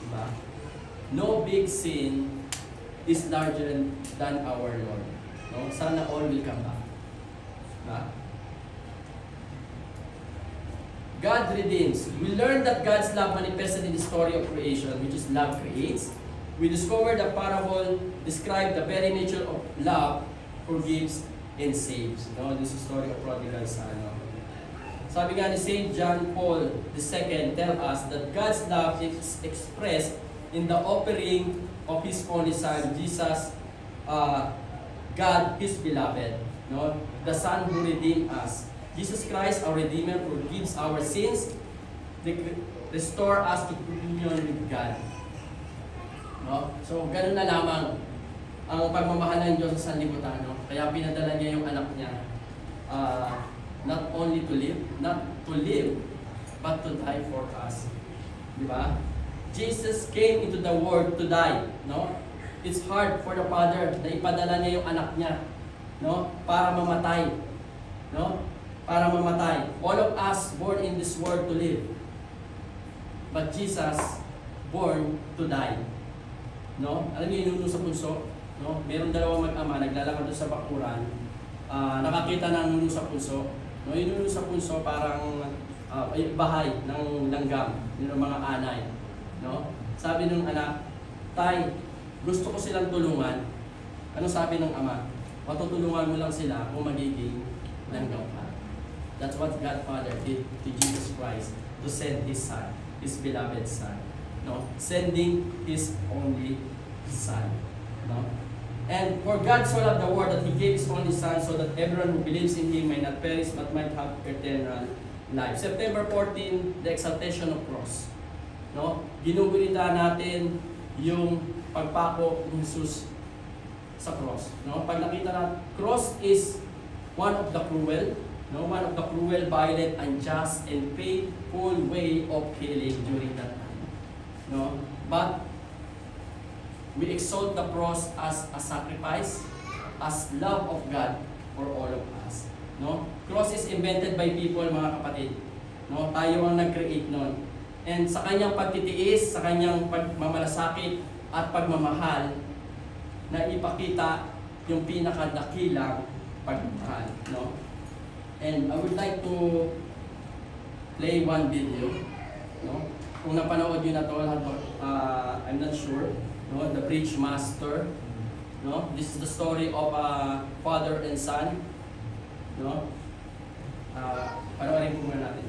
Diba? No big sin is larger than our Lord. No? Sana all will come back. Diba? God redeems. We learn that God's love manifested in the story of creation, which is love creates. We discover the parable describes the very nature of love, forgives and saves. No, this is the story of prodigal son. No? Sabi nga ni St. John Paul II tell us that God's love is expressed in the offering of His only Son, Jesus, God, His beloved. No, the Son who redeemed us. Jesus Christ, our Redeemer, forgives our sins, restore us to communion with God. No? So, ganun na lamang ang pagmamahal ng Diyos sa sanlibutan. No? Kaya pinadala niya yung anak niya, not only to live, but to die for us. Di ba? Jesus came into the world to die. No? It's hard for the Father na ipadala niya yung anak niya, no? Para mamatay. No? Para mamatay. All of us born in this world to live. But Jesus born to die. No? Alam niyo yung sa punso? No? Meron dalawang mag-ama, naglalakad doon sa bakuran. Nakakita ng nuno sa punso. No? Yung nuno sa punso parang bahay ng langgam. Yun ang mga anay. No? Sabi ng anak, Tay, gusto ko silang tulungan. Ano sabi ng ama? Matutulungan mo lang sila kung magiging langgam ka. That's what God Father did to Jesus Christ, to send His Son, His beloved Son. No? Sending His only Son. No? And for God so loved the world that He gave His only Son so that everyone who believes in Him may not perish but might have eternal life. September 14, the exaltation of cross. No? Ginugunita natin yung pagpako ni Jesus sa cross. No? Pag nakita natin, cross is one of the cruel, violent, unjust, and painful way of killing during that time. no? But we exalt the cross as a sacrifice, as love of God for all of us, no? Cross is invented by people, mga kapatid, no? Tayo ang nag-create nun. And sa kanyang pagtitiis, sa kanyang pagmamalasakit at pagmamahal, na ipakita yung pinakadakilang pagmamahal, no? And I would like to play one video, no? Kung napanood nyo na to, I'm not sure, no? The Bridge Master, no? This is the story of a father and son, no? Panoorin po muna natin.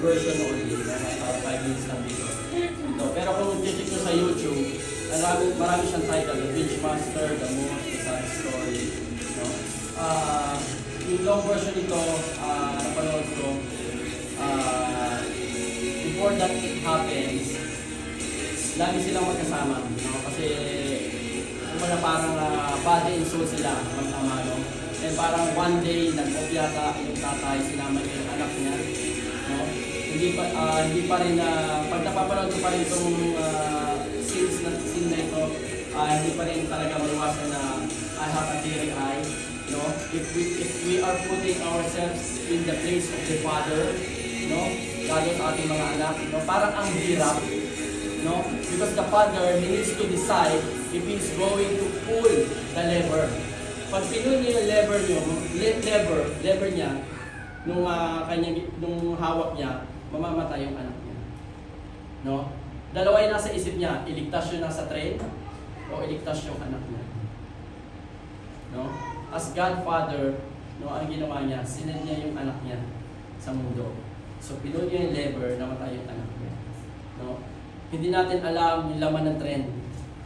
version only. Para 5 minutes lang dito. Pero kung check nyo sa YouTube, marami siyang title. The Witchmaster, The Moth, The Sad Story. No? Yung long version nito, napanood ko, before that it happens, lagi silang magkasama. No? Kasi parang body and soul sila, mag-ama. No? And parang one day, nag-off yung tatay, sinama niya yung anak niya. No? Hindi pa rin, pag napapanood ko pa rin itong scene na ito, hindi pa rin talaga maiwasan na I have a teary eye. No? If we are putting ourselves in the place of the Father, no? Lalo sa ating mga anak, no? Parang ang hirap. No? Because the Father needs to decide if He's going to pull the lever. Pag pinull niya yung lever niya, nung hawak niya, mamamatay yung anak niya. No? Dalawa yung nasa isip niya, iligtas yung nasa train, o iligtas yung anak niya. No? As Godfather, no, ang ginawa niya, sinend niya yung anak niya sa mundo. So, pinull niya yung lever, namatay yung anak niya. No? Hindi natin alam yung laman ng train.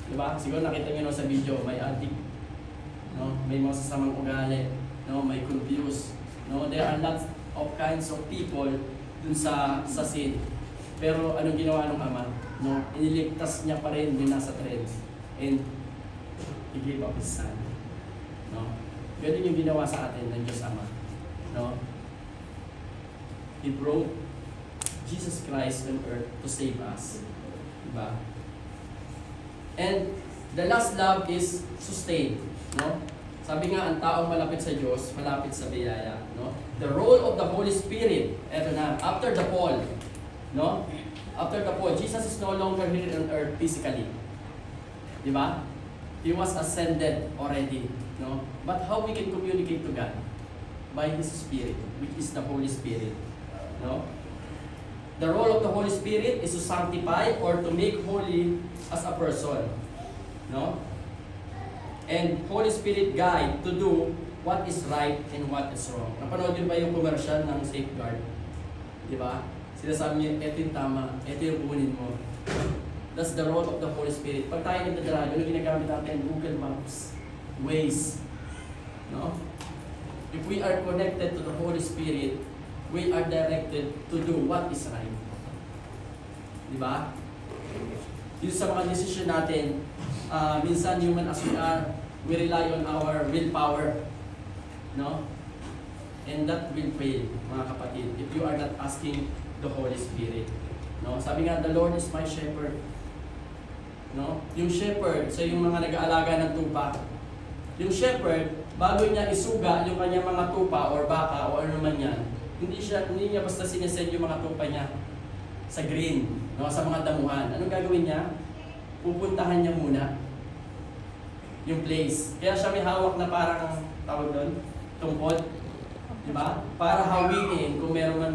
Diba? Siguro nakita niyo sa video, may addict. No? May mga sasamang ugali. No? May confused. No? There are lots of kinds of people dun sa scene. Pero anong ginawa ng ama? No? Iniligtas niya pa rin yung nasa train. And He gave up His son. No? Ganun yung ginawa sa atin ng Diyos Ama. No? He brought Jesus Christ on earth to save us. Diba? And the last love is sustained. No? Sabi nga, ang taong malapit sa Diyos, malapit sa biyaya. No? The role of the Holy Spirit, eto na, after the fall, no? After the fall, Jesus is no longer here on earth physically. Diba? He was ascended already. No? But how we can communicate to God? By His Spirit, which is the Holy Spirit. No? The role of the Holy Spirit is to sanctify or to make holy as a person. No? And Holy Spirit guide to do what is right and what is wrong. Napanood yun ba yung commercial ng Safeguard? Di ba? Sinasabi niya, ito yung tama, ito yung kunin mo. That's the role of the Holy Spirit. Pag tayo nagdadrive, ano ginagamit natin? Google Maps, Waze. No? If we are connected to the Holy Spirit, we are directed to do what is right. Di ba? Dito sa mga decision natin, minsan human as we are, we rely on our willpower. No? And that will fail, mga kapatid, if you are not asking the Holy Spirit. No? Sabi nga, the Lord is my shepherd. No? Yung shepherd, sa yung mga nag-aalaga ng tupa. Yung shepherd, bago niya isuga yung kanyang mga tupa or baka o ano man yan, hindi niya basta sinesend yung mga tupa niya sa green, no, sa mga damuhan. Anong gagawin niya? Pupuntahan niya muna yung place. Kaya siya may hawak na parang tawag doon, tungkod, di ba? Para hawiin kung meron man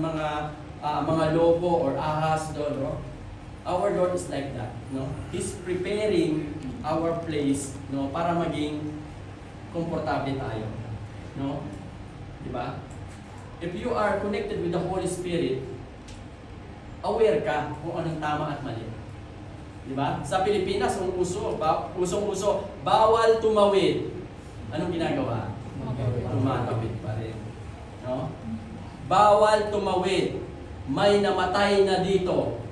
mga lobo or ahas doon, no? Our Lord is like that, no? He's preparing our place, no, para maging komportable tayo, no? Di ba? If you are connected with the Holy Spirit, aware ka kung anong tama at mali. Di ba? Sa Pilipinas, usong-uso, bawal tumawid. Anong ginagawa? Tumatawid pa rin. No? Bawal tumawid. May namatay na dito.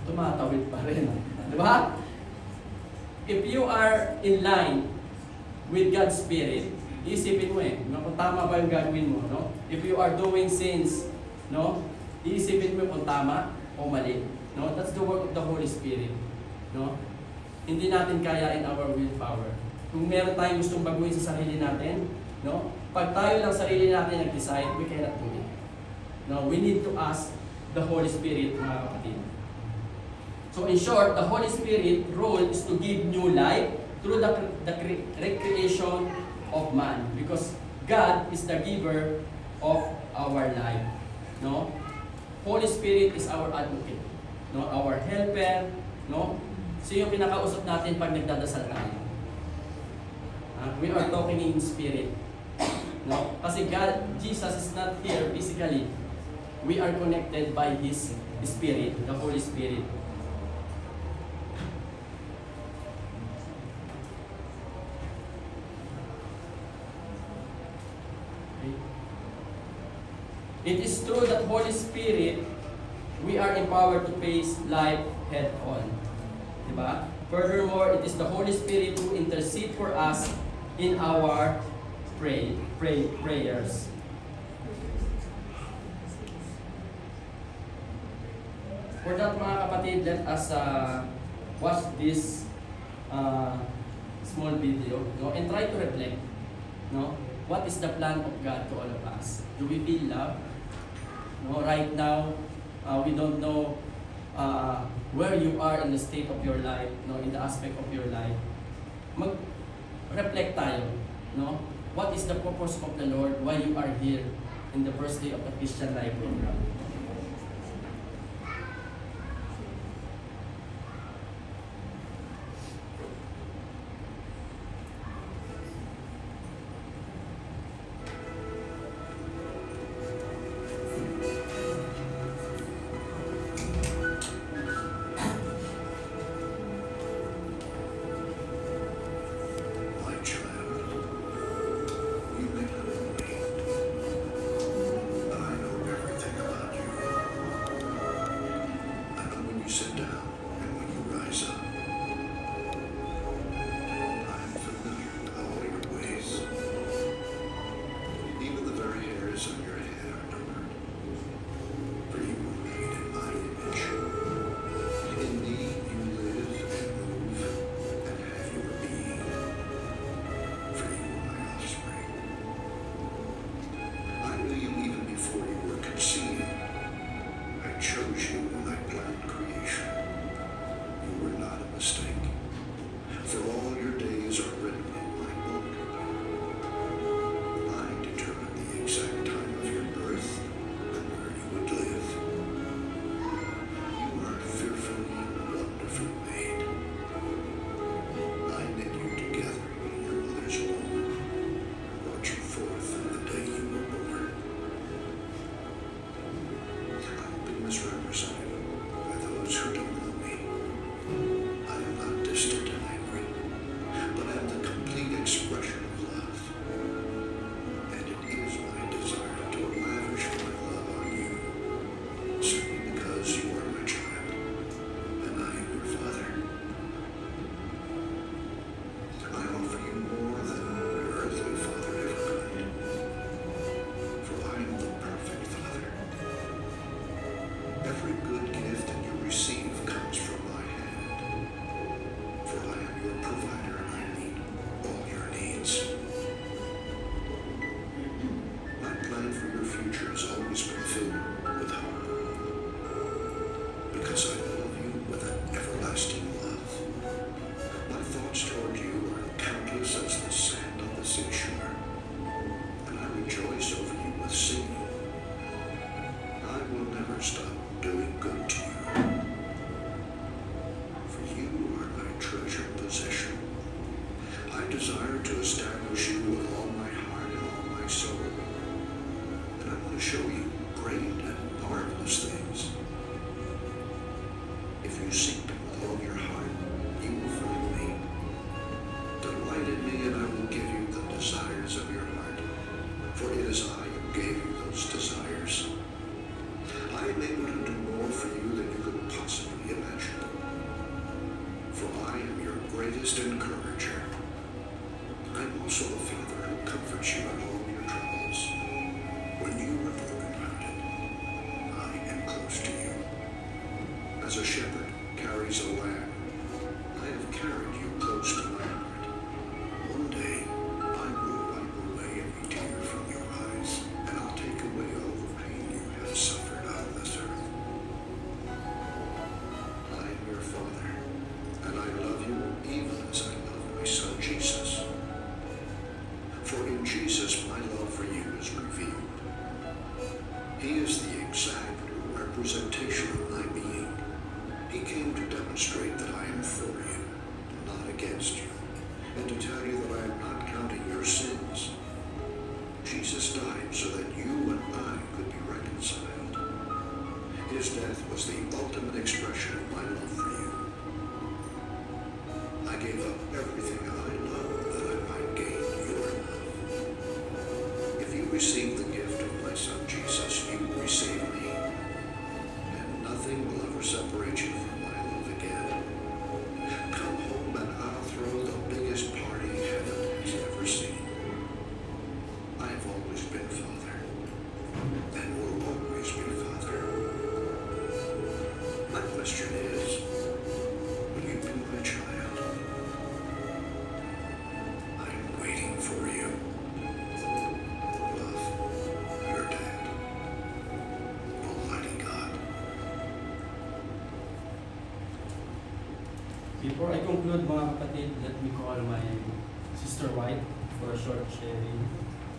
Tumatawid pa rin. Di ba? If you are in line with God's Spirit, isipin mo kung tama ba yung gagawin mo, no? If you are doing sins, no? Iisipin mo kung tama o mali, no? That's the work of the Holy Spirit, no? Hindi natin kaya in our willpower. Kung meron tayong gustong baguhin sa sarili natin, no? Pag tayo lang sarili natin nag-decide, we cannot do it. No, we need to ask the Holy Spirit, mga kapatid. So in short, the Holy Spirit role is to give new life through the recreation of man, because God is the giver of our life. No? Holy Spirit is our advocate, no? Our helper, no? So yung pinakausap natin pag nagdadasal tayo. We are talking in spirit. No? Kasi God, Jesus is not here physically. we are connected by His Spirit, the Holy Spirit. Okay. It is through that Holy Spirit we are empowered to face life head on. Diba? Furthermore, it is the Holy Spirit who intercede for us in our prayers. For that, mga kapatid, let us watch this small video, no, and try to reflect, no, what is the plan of God to all of us? Do we feel love? No, right now, we don't know where you are in the state of your life, no, in the aspect of your life. Mag-reflect tayo, no? What is the purpose of the Lord? Why you are here in the first day of the Christian Life program? My child, you may not know me, but I know everything about you. I know when you sit down and when you rise up. I am familiar with all your ways. Even the very hairs on your head are numbered. For you were made in my image. In me you live and move and have your being. For you are my offspring. I knew you even before you were conceived. I chose you when I planned creation. You were not a mistake. For all your days are written in my book. I determined the exact time of your birth and where you would live. You are fearfully and wonderfully made. I knit you together in your mother's womb, brought you forth on the day you were born. I've been misrepresented by those who don't know me. I am not distant and angry, but I am the complete expression of love. And it is my desire to lavish my love on you, simply because you are my child, and I am your father. I offer you more than your earthly father ever could, for I am the perfect father. Every good gift that you receive comes from my hand, for I am your provider and I meet all your needs. My plan for your future has always been filled with hope, because I love you with an everlasting love. My thoughts toward you are countless as the sand on the seashore, and I rejoice over you with singing. I will never stop doing good to you, for you are my treasured possession. I desire to establish you with all my heart and all my soul, and I want to show you great and marvelous things. If you seek me with all your heart, you will find me. Delight in me, and I will give you the desires of your heart, for it is I who gave you those desires. I am able to do more for you than you could possibly imagine, for I am your greatest encourager. I am also a father who comforts you in all your troubles. When you are brokenhearted, I am close to you. As a shepherd carries a lamb, I have carried you close to my heart. One day, I will wipe away every tear from your eyes, and I'll take away all the pain you have suffered on this earth. I am your father, and I love you even as I love my son Jesus. For in Jesus my love for you is revealed. He is the exact representation of my being. He came to demonstrate that I am for you, not against you, and to tell you that I am not counting your sins. Jesus died so that you and I could be reconciled, His death was the ultimate expression of my love for you. I gave up everything I know that I might gain your love. If you receive the gift of my Son Jesus, you receive me, and nothing will ever separate you from my love again. Come home and I'll throw the biggest party heaven has ever seen. I've always been Father, and will always be Father. My question is, will you be my child? I'm waiting for you. Love, your dad. Almighty God. Before I conclude, mga kapatid, let me call my Sister White for a short sharing.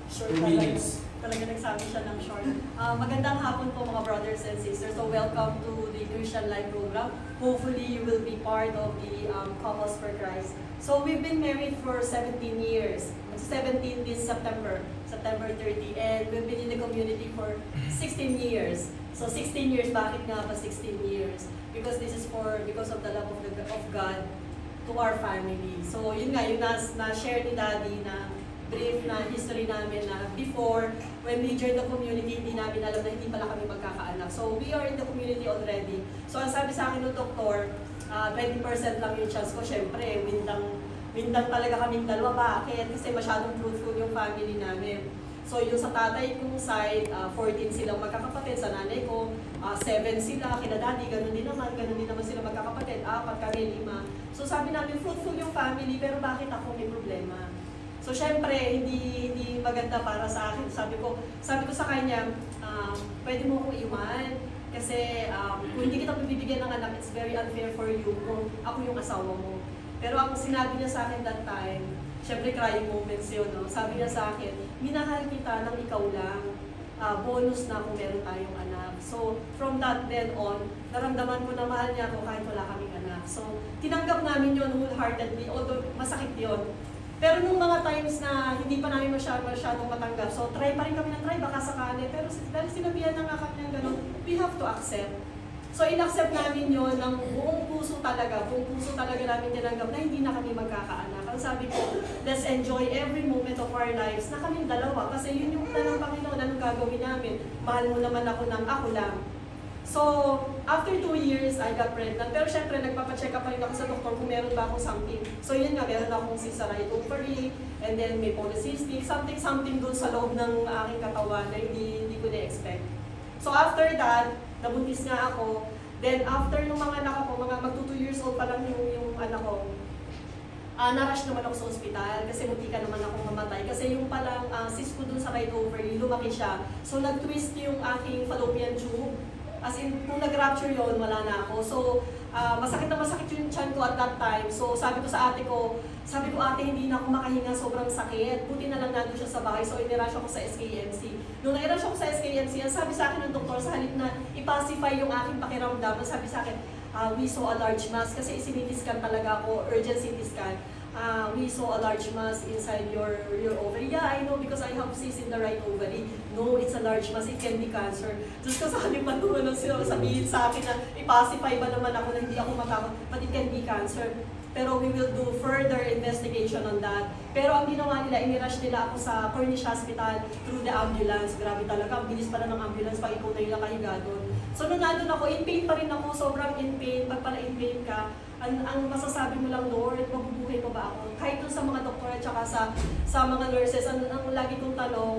Short 2 minutes. Talaga nagsabi siya ng short. Magandang hapon po mga brothers and sisters. So welcome to the Christian Life program. Hopefully you will be part of the Couples for Christ. So we've been married for 17 years. 17 this September 30. And we've been in the community for 16 years. So 16 years, bakit nga ba 16 years? Because this is because of the love of God to our family. So yun nga, yung na-share ni Daddy na brief na history namin na before, when we joined the community, hindi namin alam na hindi pala kami magkakaanak. So we are in the community already. So ang sabi sa akin ng doktor, 20% lang yung chance ko. Siyempre, windang talaga kaming dalawa. Bakit? Kasi masyadong fruitful yung family namin. So yung sa tatay kong side, 14 silang magkakapatid. Sa nanay ko, 7 sila. Kina Daddy, ganun din naman sila magkakapatid. 4 kami, 5. So sabi namin, fruitful yung family, pero bakit ako may problema? So syempre, hindi maganda para sa akin. Sabi ko sa kanya, pwede mo akong iwan. Kasi kung hindi kita bibigyan ng anak, it's very unfair for you kung ako yung asawa mo. Pero ang sinabi niya sa akin that time, syempre crying moments yun, no? Sabi niya sa akin, minahal kita ng ikaw lang. Bonus na kung meron tayong anak. So from that then on, naramdaman ko na mahal niya ako kahit wala kaming anak. So tinanggap namin yun wholeheartedly, although masakit yun. Pero nung mga times na hindi pa namin masyadong matanggap, so try pa rin kami ng try, baka sakali. Pero dahil sinabihan na nga kami ng gano'n, we have to accept. So in-accept namin yon ng buong puso talaga namin tinanggap na hindi na kami magkakaanak. Ang sabi ko, let's enjoy every moment of our lives na kaming dalawa. Kasi yun yung plan ng Panginoon, anong gagawin namin. Mahal mo naman ako ng ako lang. So, after 2 years, I got pregnant. Pero syempre, nagpapacheck up pa rin ako sa doktor kung meron ba akong something. So, yun nga, meron akong cesarean ovary, and then may polycystic, something doon sa loob ng aking katawan na hindi ko na-expect. So, after that, nabuntis nga ako. Then, after nung mga anak ako, mga mag 2 years old pa lang yung anak ko, na-rush naman ako sa ospital kasi muntika naman akong mamatay. Kasi yung palang cyst ko doon sa right ovary, lumaki siya. So, nag-twist yung aking fallopian tube. As in, kung nag-rupture yun, wala na ako. So, masakit na masakit yung tiyan ko at that time. So, sabi ko sa ate ko, ate, hindi na ako makahinga, sobrang sakit. Buti na lang nandun siya sa bahay, so inirush ako sa SKMC. Nung na-rush ako sa SKMC, ang sabi sa akin ng doktor, sa halip na ipacify yung aking pakiramdam, sabi sa akin, we saw a large mass, kasi isinitiscan talaga ako, urgent CT scan. We saw a large mass inside your ovary. Yeah, I know because I have cyst in the right ovary. No, it's a large mass. It can be cancer. Tapos kasali pa naman ang sabihin sa akin na ipacify ba naman ako na hindi ako matakot, but it can be cancer. Pero we will do further investigation on that. Pero ang ginawa nila, inirush nila ako sa Cornish Hospital through the ambulance. Grabe talaga, ang bilis pala ng ambulance pag ikaw na yung nakahiga doon. So nung nandun ako, in pain pa rin ako, sobrang in pain. Pag pala in pain ka, ang masasabi mo lang, Lord, mabubuhay pa ba ako? Kahit dun sa mga doktor at saka sa mga nurses, ang lagi kong tanong,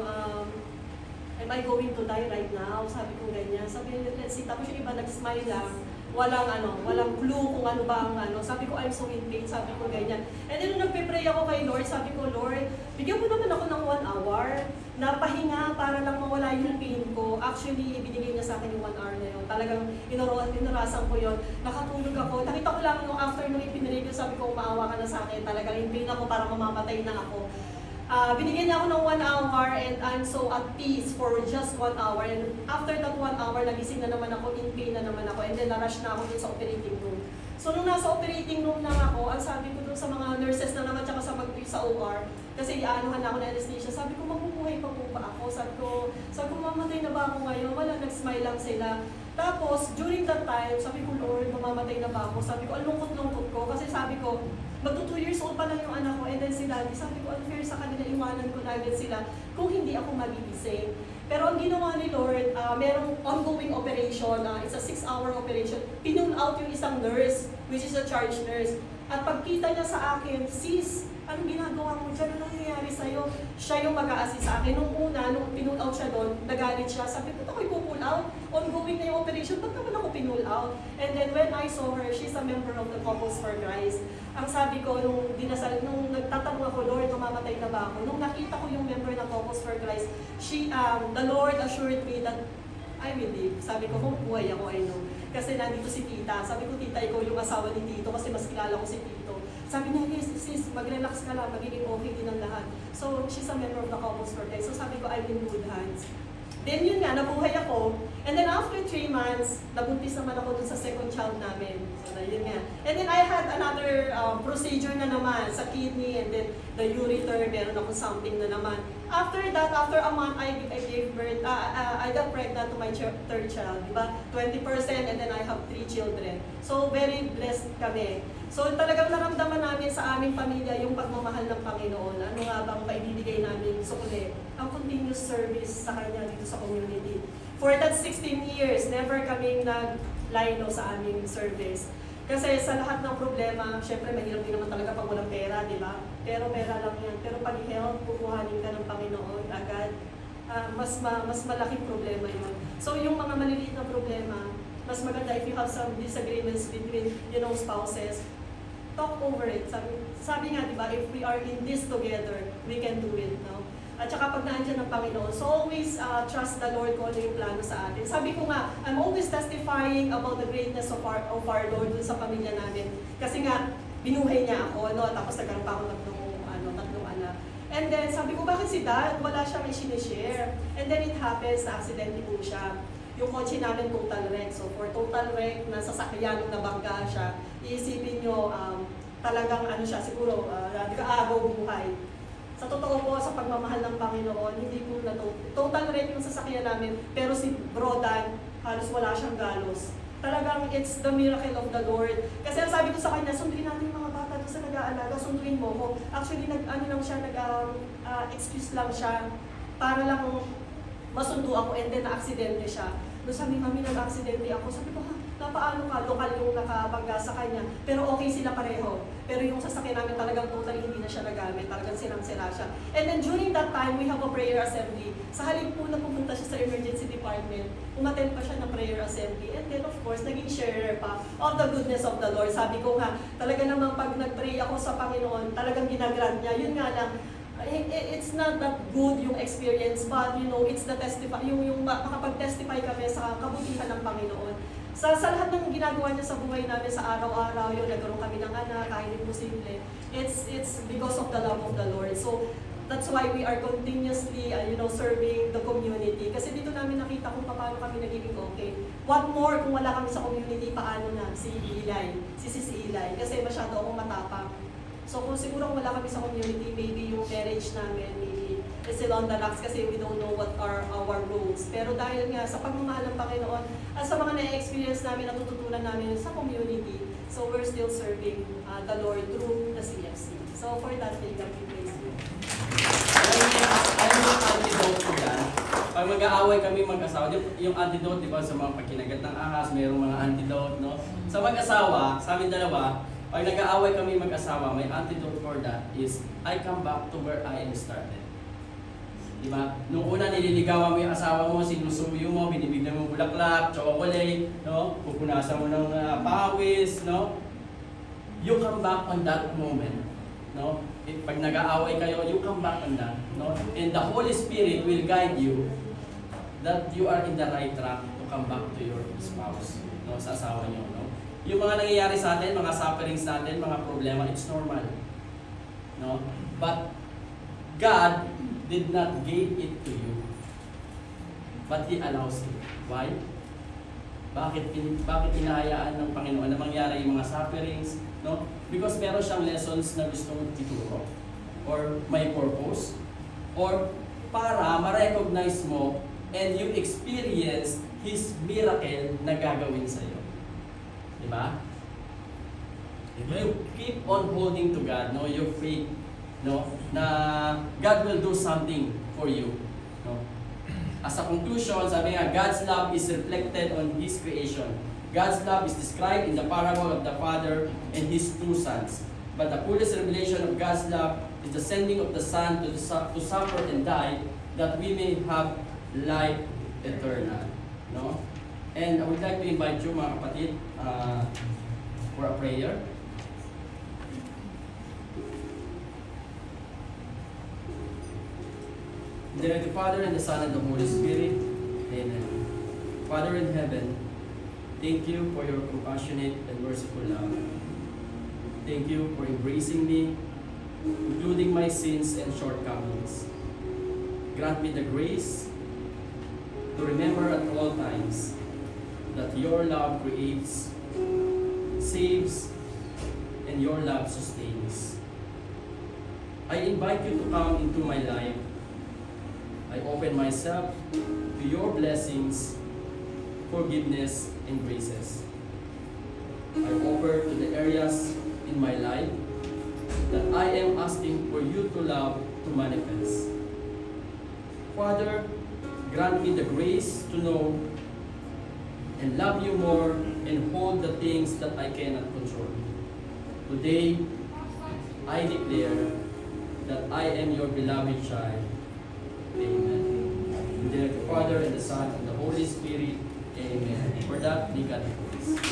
am I going to die right now? Sabi ko ganyan. Sabi nila, let's see. Tapos yung iba nag-smile lang. Walang clue kung ano ba ang ano. Sabi ko, I'm so in pain. Sabi ko ganyan. And then nung nagpe-pray ako kay Lord, sabi ko, Lord, bigyan mo naman ako ng 1 hour na pahinga para lang mawala yung pain ko. Actually, ibinigay niya sa akin yung 1 hour na yun. Talagang inurasan ko yun. Nakatulog ako. Nakita ko lang nung after nung ipinray ko, sabi ko, maawa ka na sa akin. Talagang in pain ako para mamamatay na ako. Binigyan niya ako ng 1 hour and I'm so at peace for just 1 hour. And after that 1 hour, nagising na naman ako, in pain na naman ako, and then na-rush na ako dun sa operating room. So nung nasa operating room na ako, ang sabi ko dun sa mga nurses na naman tsaka sa OR, kasi iaanuhan na ako na anesthesia, sabi ko, mabubuhay pa po ba ako? Sabi ko, mamatay na ba ako ngayon? Wala, nag-smile lang sila. Tapos, during that time, sabi ko, Lord, mamamatay na ba ako? Sabi ko, ang lungkot-lungkot ko. Kasi sabi ko, magto 2 years old pa lang yung anak ko. And then si daddy, sabi ko, unfair sa kanila, iwanan ko na agad sila kung hindi ako magigising. Pero ang ginawa ni Lord, merong ongoing operation. It's a 6-hour operation. Pinun out yung isang nurse, which is a charge nurse. At pagkita niya sa akin, sis, anong ginagawa mo dyan? Anong nangyayari sa'yo? Siya yung mag-a-assist sa akin. Nung una, nung pinull out siya doon, nagalit siya. Sabi ko, ako'y pupull out. Ongoing na yung operation. Ba't naman ako pinull out? And then when I saw her, she's a member of the Couples for Christ. Ang sabi ko, nung nagtatanong ako, Lord, mamamatay na ba ako? Nung nakita ko yung member ng Couples for Christ, the Lord assured me that I will live. Sabi ko, kung buhay ako, I know. Kasi nandito si tita. Sabi ko, tita, ikaw yung asawa ni tito kasi mas kilala ko si tito. Sabi niya, yes, sis, mag-relax ka lang, magiging okay din ang lahat. So, she's a member of the Couples for Christ. So, sabi ko, I'm in good hands. Then yun nga, nabuhay ako. And then after 3 months, nabuntis naman ako dun sa second child namin. So, yun nga. And then I had another procedure na naman sa kidney and then the ureter, meron ako something na naman. After that, after a month, I gave birth, I got pregnant to my third child, diba? 20% and then I have 3 children. So, very blessed kami. So, talagang naramdaman namin sa aming pamilya yung pagmamahal ng Panginoon. Ano nga bang maibibigay namin sukli? Ang continuous service sa Kanya dito sa community. For that 16 years, never kaming nag-lino sa aming service. Kasi sa lahat ng problema, syempre mahirap din naman talaga pag walang pera, di ba? Pero pera lang yan. Pero pag health, kukuhanin ka ng Panginoon agad. Mas malaking problema yun. So yung mga maliliit na problema, mas maganda if you have some disagreements between, spouses, talk over it. Sabi nga, di ba, if we are in this together, we can do it, no? At saka pag naandyan ng Panginoon, so always trust the Lord kung ano yung plano sa atin. Sabi ko nga, I'm always testifying about the greatness of our Lord dun sa pamilya namin. Kasi nga, binuhay niya ako, no? Tapos nagkaroon pa ako tatlong anak. And then, sabi ko, bakit si Dad? Wala siyang sinishare. And then it happens, na-accidente po siya. Yung kotse namin total wreck. So for total wreck, na sasakyan, nabangga siya, iisipin nyo, talagang siya, siguro, agaw buhay. Sa totoo po, sa pagmamahal ng Panginoon, hindi po na total wreck yung sasakyan namin, pero si Brodan, halos wala siyang galos. Talagang it's the miracle of the Lord. Kasi ang sabi ko sa kanya, sunduin natin yung mga bata doon sa nag-aalaga, sunduin mo ko. Actually, excuse lang siya, para lang masundo ako and then na-aksidente siya. Doon sabi, mami, nag-aksidente ako. Sabi ko, paano ka? Lokal yung nakabangga sa kanya. Pero okay sila pareho. Pero yung sasakyan namin talagang totally hindi na siya nagamit. Talagang sirang-sira siya. And then during that time, we have a prayer assembly. Sa halip po na pumunta siya sa emergency department, umattend pa siya ng prayer assembly. And then of course, naging sharer pa of the goodness of the Lord. Sabi ko nga, talaga namang pag nag-pray ako sa Panginoon, talagang ginagrant niya. Yun nga lang, it's not that good yung experience, but it's the testify, yung makapag-testify kami sa kabutihan ng Panginoon. Sa lahat ng ginagawa niya sa buhay namin sa araw-araw, nagkaroon kami ng anak, kahit imposible, it's because of the love of the Lord. So, that's why we are continuously, serving the community. Kasi dito namin nakita kung paano kami nagiging okay. What more kung wala kami sa community, paano na si Sis Eli. Kasi masyado akong matapang. So kung siguro wala kami sa community, maybe yung marriage namin, maybe is still on the rocks kasi we don't know what are our roles. Pero dahil nga sa pagmamahal ng Panginoon at sa mga na-experience namin, natututunan namin sa community, so we're still serving the Lord through the CFC. So for that, may God be praised. Alam mo yung antidote ko yan? Pag mag-aaway kami mag-asawa, yung antidote, di ba, sa mga pagkinagat ng ahas, mayroong mga antidote, no? Sa mag-asawa, sa amin dalawa, pag nag-aaway kami mag-asawa, may antidote for that is, I come back to where I am started. Diba? Nung una nililigawan mo yung asawa mo, sinusuyo mo, binibigyan mo bulaklak, chocolate, no? Pupunasan mo ng pawis, no? You come back on that moment, no? Pag nag-aaway kayo, you come back on that, no? And the Holy Spirit will guide you that you are in the right track to come back to your spouse, no? Sa asawa niyo, no? Yung mga nangyayari sa atin, mga sufferings natin, mga problema, it's normal. No? But God did not give it to you. But He allows it. Why? Bakit hinahayaan ng Panginoon na mangyari yung mga sufferings? No? Because meron siyang lessons na gustong ituro. Or may purpose. Or para ma-recognize mo and you experience His miracle na gagawin sa'yo. Diba? You keep on holding to God, no? Your faith, no? Na God will do something for you, no? As a conclusion, sabi nga, God's love is reflected on His creation. God's love is described in the parable of the Father and His two sons. But the fullest revelation of God's love is the sending of the Son to suffer and die, that we may have life eternal, no? And I would like to invite you, mga kapatid, for a prayer. In the name of the Father, and the Son, and the Holy Spirit. Amen. Father in heaven, thank you for your compassionate and merciful love. Thank you for embracing me, including my sins and shortcomings. Grant me the grace to remember at all times that your love creates, saves, and your love sustains. I invite you to come into my life. I open myself to your blessings, forgiveness, and graces. I offer to the areas in my life that I am asking for you to love to manifest. Father, grant me the grace to know and love you more and hold the things that I cannot control. Today, I declare that I am your beloved child. Amen. In the name of the Father, and the Son, and the Holy Spirit. Amen. For that, may God be praised.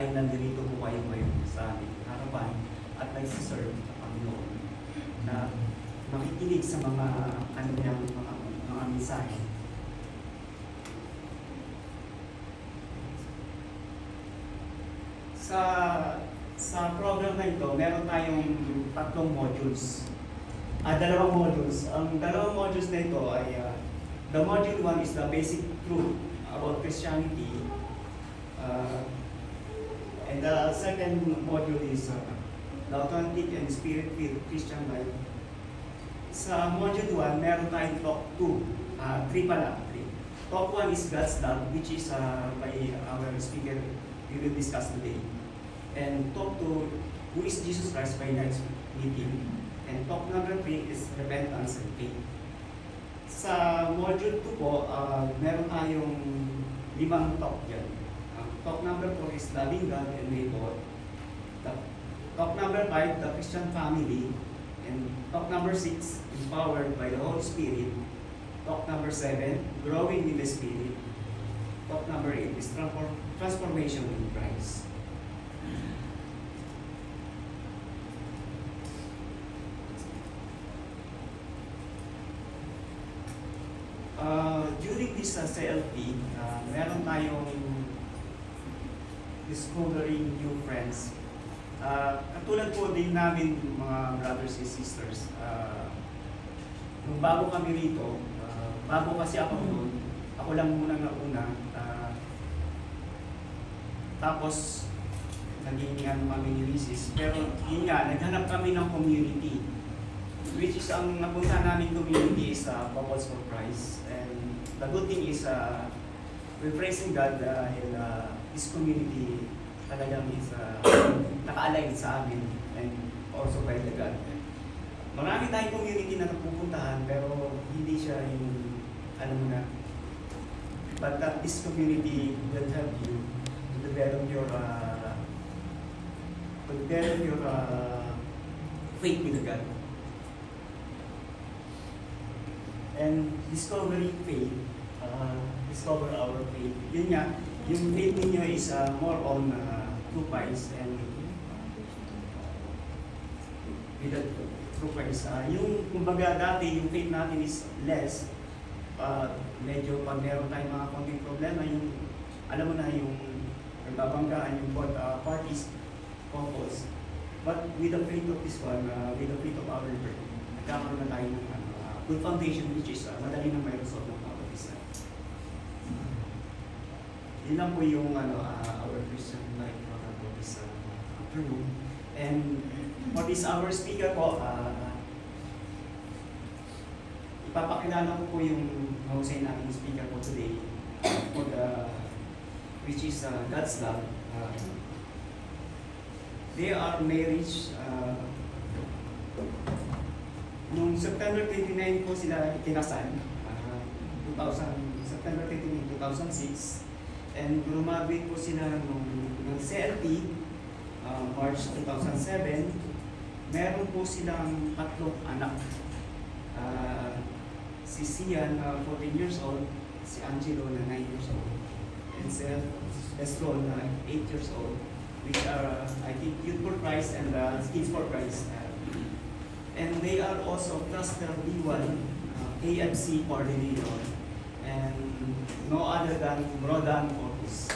Ay nandito po kayo ngayon sa aming harapan at nagsiserve sa Panginoon na makikinig sa mga kanyang mga mensahe. Sa program na ito, meron tayong tatlong modules. Dalawang modules. Ang dalawang modules na ito ay the module 1 is the basic truth about Christianity. And the second module is the authentic and spirit-filled Christian life. Sa module 1, meron tayong talk 2. 3 pala. Talk 1 is God's love, which is by our speaker we will discuss today. And talk 2, who is Jesus Christ by next meeting. And talk number 3 is repentance and faith. Sa module 2 po, meron tayong 5 talk dyan. Talk number 4 is loving God and neighbor. Talk number 5, the Christian family. And talk number 6, empowered by the Holy Spirit. Talk number 7, growing in the Spirit. Talk number 8 is transformation in Christ. During this CLP, meron tayong discovering new friends. Katulad po din namin mga brothers and sisters, nung bago kami rito, bago kasi ako noon, ako lang muna nauna, tapos naging kami ni Risis. Pero yun nga, naghanap kami ng community, which is ang napunta namin community is Couples for Christ. And the good thing is, we're praising God dahil this community talagang is naka-align sa amin and also by the God. Marami tayong community na napupuntahan pero hindi siya yung ano mo na. But this community will help you to develop your faith with God. And discovering faith, discover our faith. Yun nga, yung faith ninyo is more on true Christ and with the true Christ. Yung kumbaga dati, yung faith natin is less. Medyo pag meron tayong mga konting problema, yung alam mo na yung nagbabanggaan yung both parties, couples. But with the faith of this one, with the faith of our Lord, nagkakaroon na tayo ng good foundation which is madali na may resolve ng bawat isa. Yun lang po yung our Christian life about this afternoon. And for this our speaker po, papakilala ko po yung mahusay namin speaker po today, for which is God's Love. They are marriage. Noong September 29 po sila ikinasal, September 29, 2006. And graduate po sila ng CLP, March 2007. Meron po silang 3 anak. Si Sian, 14 years old, si Angelo na 9 years old, and si Esron na 8 years old, which are, I think, Youth for Christ and Kids for Christ. And they are also Cluster B1, AFC coordinator, and no other than Rodan Otis.